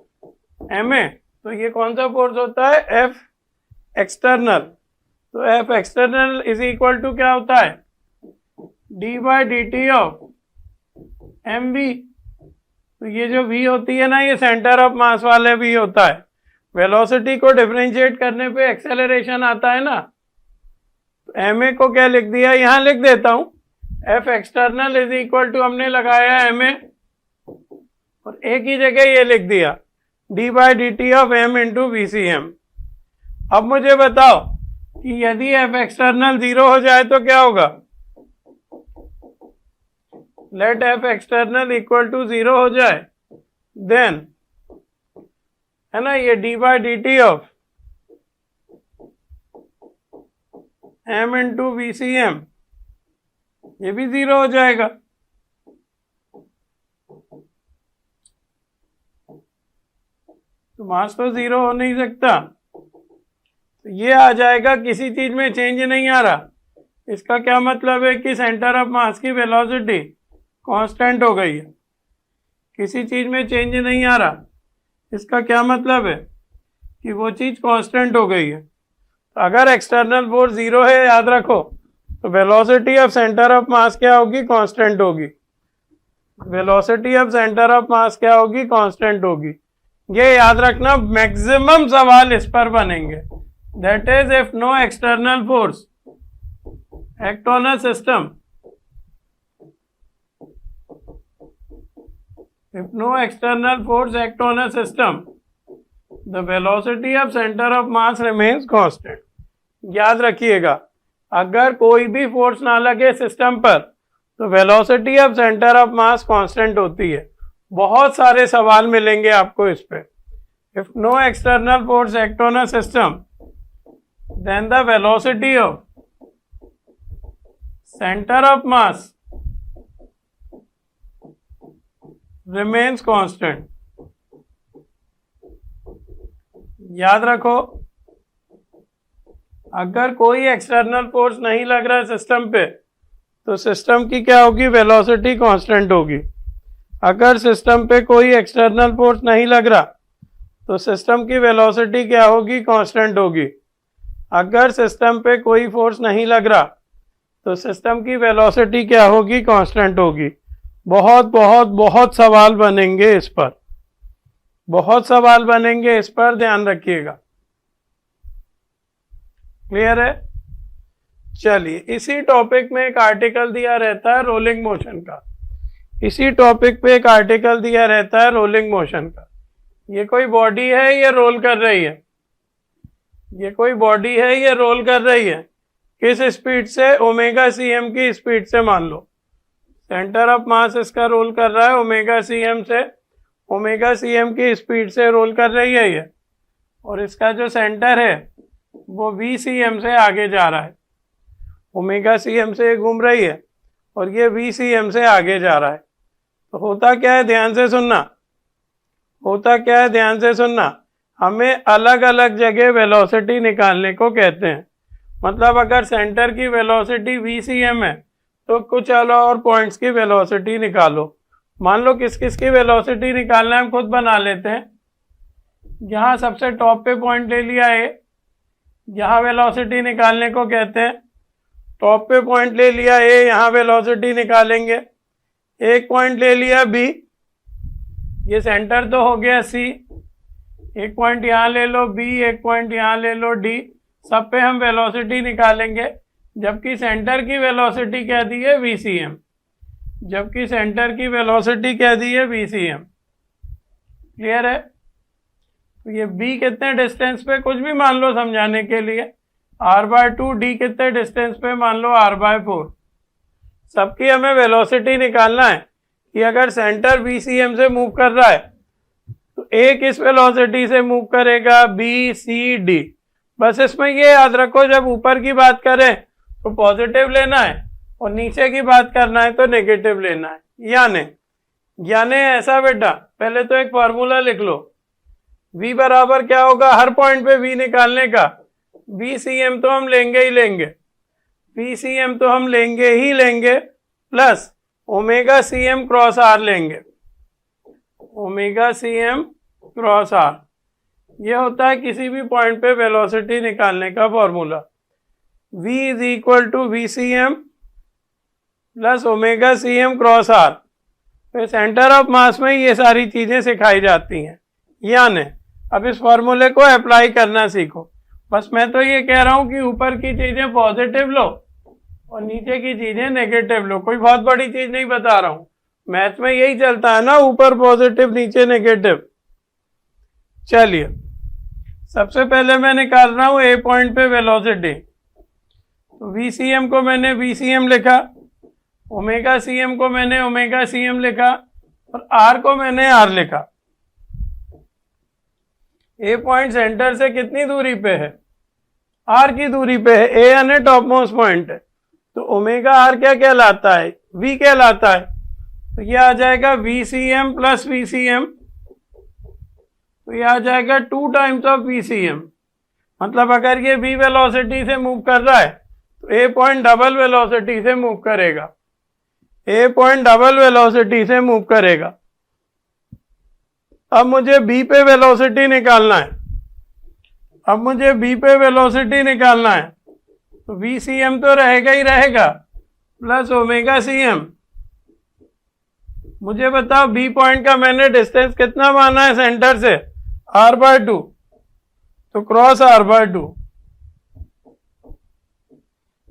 Speaker 1: ma, तो ये कौन सा फोर्स होता है, F एक्सटर्नल। तो F external is equal to क्या होता है, d by d t of mv। तो ये जो v होती है ना, ये सेंटर ऑफ मास वाले v होता है। वेलोसिटी को डिफरेंशिएट करने पे एक्सेलरेशन आता है ना, तो ma को क्या लिख दिया, यहां लिख देता हूं, F external is equal to हमने लगाया ma, और एक ही जगह ये लिख दिया d by d t of m into VCM। अब मुझे बताओ कि यदि F एक्सटर्नल 0 हो जाए तो क्या होगा, let F external equal to 0 हो जाए, देन है ना ये d by d t of m into VCM, ये भी 0 हो जाएगा। तो मास तो 0 हो नहीं सकता, तो ये आ जाएगा, किसी चीज में चेंज नहीं आ रहा। इसका क्या मतलब है कि सेंटर ऑफ मास की वेलोसिटी कांस्टेंट हो गई है, किसी चीज में चेंज नहीं आ रहा। इसका क्या मतलब है कि वो चीज कांस्टेंट हो गई है। तो अगर एक्सटर्नल फोर्स 0 है, याद रखो, तो velocity of centre of mass क्या होगी, कांस्टेंट होगी। Velocity of centre of mass क्या होगी, कांस्टेंट होगी। ये याद रखना, मैक्सिमम सवाल इस पर बनेंगे। That is if no external force act on a system, if no external force act on a system, the velocity of center of mass remains constant। याद रखिएगा, अगर कोई भी फोर्स ना लगे सिस्टम पर तो velocity of centre of mass constant होती है। बहुत सारे सवाल मिलेंगे आपको इस पे। If no external force act on a system, then the velocity of centre of mass remains constant। याद रखो, अगर कोई एक्सटर्नल फोर्स नहीं लग रहा है सिस्टम पे तो सिस्टम की क्या होगी, वेलोसिटी कांस्टेंट होगी। अगर सिस्टम पे कोई एक्सटर्नल फोर्स नहीं लग रहा तो सिस्टम की वेलोसिटी क्या होगी, कांस्टेंट होगी। अगर सिस्टम पे कोई फोर्स नहीं लग रहा तो सिस्टम की वेलोसिटी क्या होगी, कांस्टेंट होगी। बहुत बहुत बहुत सवाल बनेंगे इस पर, बहुत सवाल बनेंगे इस पर, ध्यान रखिएगा। क्लियर है? चलिए, इसी टॉपिक में एक आर्टिकल दिया रहता है रोलिंग मोशन का। इसी टॉपिक पे एक आर्टिकल दिया रहता है रोलिंग मोशन का। ये कोई बॉडी है, ये रोल कर रही है। ये कोई बॉडी है, ये रोल कर रही है। किस स्पीड से? ओमेगा सी एम की स्पीड से। मान लो सेंटर ऑफ मास इसका रोल कर रहा है ओमेगा सी एम से, ओमेगा सी एम की स्पीड से रोल कर रही है ये, और इसका जो सेंटर है वो वी सी एम से आगे जा रहा है। ओमेगा सी एम से घूम रही है और ये वी सी एम से आगे जा रहा है। तो होता क्या है, ध्यान से सुनना, होता क्या है, ध्यान से सुनना। हमें अलग अलग जगह वेलोसिटी निकालने को कहते हैं। मतलब अगर सेंटर की वेलोसिटी वी सी एम है तो कुछ और पॉइंट्स की वेलोसिटी निकालो। मान लो किस किस की वेलोसिटी निकालना है, हम खुद बना लेते हैं। यहाँ सबसे टॉप पे पॉइंट ले लिया ए, यहाँ वेलोसिटी निकालने को कहते हैं। टॉप पे पॉइंट ले लिया ए, यहाँ वेलोसिटी निकालेंगे। एक पॉइंट ले लिया बी, ये सेंटर तो हो गया सी। एक पॉइंट यहाँ ले लो बी, एक पॉइंट यहाँ ले लो डी। सब पे हम वेलोसिटी निकालेंगे, जबकि सेंटर की वेलोसिटी क्या दी है, वी सी एम। जबकि सेंटर की वेलोसिटी क्या दी है, वी सी एम। क्लियर है? तो ये बी कितने डिस्टेंस पे, कुछ भी मान लो समझाने के लिए, r/2, डी कितने डिस्टेंस पे, मान लो r/4। सबकी हमें वेलोसिटी निकालना है कि अगर सेंटर वी सी एम से मूव कर रहा है तो ए किस वेलोसिटी से मूव करेगा, बी सी डी। बस इसमें ये याद रखो, जब ऊपर की बात करें तो पॉजिटिव लेना है और नीचे की बात करना है तो नेगेटिव लेना है। यानी ऐसा बेटा, पहले तो एक फार्मूला लिख लो। v बराबर क्या होगा, हर पॉइंट पे v निकालने का, वी सी एम तो हम लेंगे ही लेंगे, वी सी एम तो हम लेंगे ही लेंगे, plus omega C M cross R लेंगे। Omega C M cross R, ये होता है किसी भी पॉइंट पे वेलोसिटी निकालने का formula. v is equal to v c m plus omega C M cross r. तो सेंटर ऑफ मास में ये सारी चीजें सिखाई जाती हैं। यानी अब इस फॉर्मूले को अप्लाई करना सीखो। बस मैं तो ये कह रहा हूँ कि ऊपर की चीजें पॉजिटिव लो और नीचे की चीजें नेगेटिव लो। कोई बहुत बड़ी चीज नहीं बता रहा हूँ, मैथ में यही चलता है ना, ऊपर पॉजिटिव नीचे नेगेटिव। चलिए, सबसे पहले मैं निकाल रहा हूँ ए पॉइंट पे वेलोसिटी। तो वी सी एम को मैंने वी सी एम लिखा, ओमेगा सी एम को मैंने ओमेगा सी एम लिखा और आर को मैंने आर लिखा। ए पॉइंट सेंटर से कितनी दूरी पे है, आर की दूरी पे है। ए यानी टॉप मोस्ट पॉइंट है, तो ओमेगा आर क्या कहलाता है, वी कहलाता है। तो ये आ जाएगा v c m plus v c m, तो ये आ जाएगा 2 times of v c m. मतलब अगर ये v वेलोसिटी से मूव कर रहा है तो ए पॉइंट डबल वेलोसिटी से मूव करेगा। ए पॉइंट डबल वेलोसिटी से मूव करेगा। अब मुझे b पे वेलोसिटी निकालना है। अब मुझे b पे वेलोसिटी निकालना है तो वी सी एम तो रहेगा ही रहेगा प्लस ओमेगा सी एम। मुझे बताओ b पॉइंट का मैंने डिस्टेंस कितना माना है सेंटर से, r/2, तो क्रॉस r/2,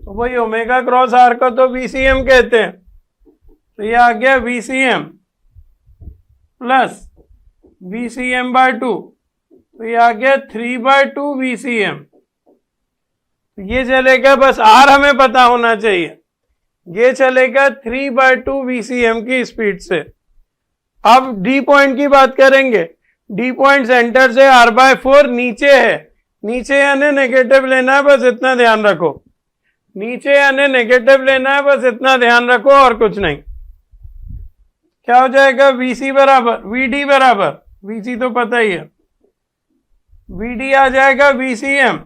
Speaker 1: तो वही ओमेगा क्रॉस r को तो वी सी एम कहते हैं। तो ये आ गया v c m plus v c m by 2, तो ये आ गया 3/2 वी सी एम। ये चलेगा, बस r हमें पता होना चाहिए। ये चलेगा 3/2 वी सी एम की स्पीड से। अब डी पॉइंट की बात करेंगे। डी पॉइंट सेंटर से r/4 नीचे है। नीचे यानी नेगेटिव लेना है, बस इतना ध्यान रखो। नीचे यानी नेगेटिव लेना है, बस इतना ध्यान रखो और कुछ नहीं। क्या हो जाएगा, वी सी बराबर वी डी बराबर, वी सी तो पता ही है, वी डी आ जाएगा v c m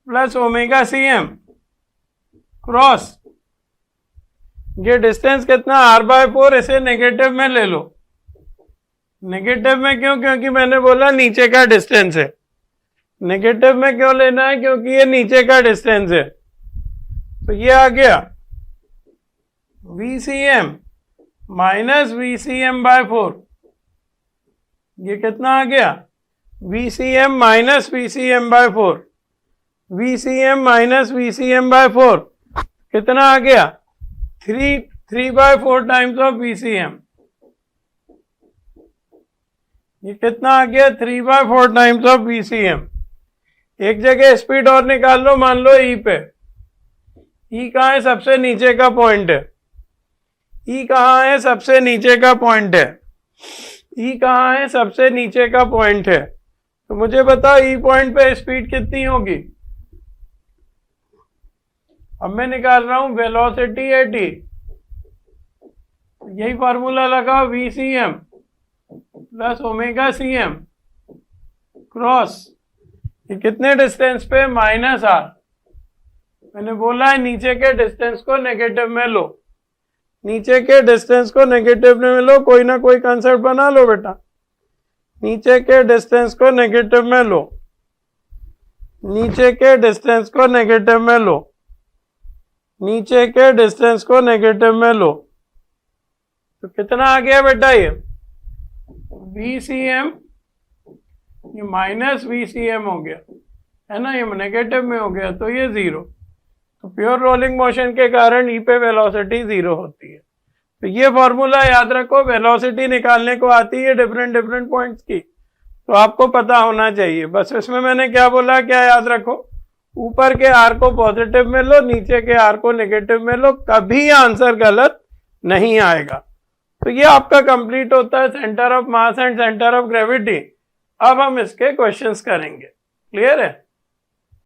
Speaker 1: plus omega C M cross, ये डिस्टेंस कितना r/4, इसे नेगेटिव में ले लो। नेगेटिव में क्यों? क्योंकि मैंने बोला नीचे का डिस्टेंस है। नेगेटिव में क्यों लेना है? क्योंकि ये नीचे का डिस्टेंस है। तो ये आ गया VCM माइनस VCM/4। ये कितना आ गया? VCM minus VCM/4। VCM minus VCM/4 कितना आ गया? 3/4 टाइम्स ऑफ VCM। ये कितना आ गया? 3/4 टाइम्स ऑफ VCM। एक जगह स्पीड और निकाल लो, मान लो E पे। E कहाँ है? सबसे नीचे का पॉइंट है। E कहाँ है? सबसे नीचे का पॉइंट है। E कहाँ है? सबसे नीचे का पॉइंट है। तो मुझे बताओ E पॉइंट पे स्पीड कितनी होगी? अब मैं निकाल रहा हूं वेलोसिटी एट E। यही फॉर्मूला लगाओ, VCM plus omega CM cross, ये कितने डिस्टेंस पे? -r। मैंने बोला है नीचे के डिस्टेंस को नेगेटिव में लो। नीचे के डिस्टेंस को नेगेटिव में लो, कोई ना कोई कंसेप्ट बना लो बेटा। नीचे के डिस्टेंस को नेगेटिव में लो। नीचे के डिस्टेंस को नेगेटिव में लो। नीचे के डिस्टेंस को नेगेटिव में लो। तो कितना आ गया बेटा? ये VCM, ये माइनस VCM हो गया है ना, ये नेगेटिव में हो गया, तो ये 0। तो प्योर रोलिंग मोशन के कारण ई पे वेलोसिटी 0 होती है। तो ये फॉर्मूला याद रखो, वेलोसिटी निकालने को आती है डिफरेंट पॉइंट्स की, तो आपको पता होना चाहिए। बस इसमें मैंने क्या बोला, क्या याद रखो? ऊपर के आर को पॉजिटिव में लो, नीचे के आर को नेगेटिव में लो, कभी आंसर गलत नहीं आएगा। तो ये आपका कंप्लीट होता है centre of mass and centre of gravity. अब हम इसके क्वेश्चंस करेंगे। क्लियर है?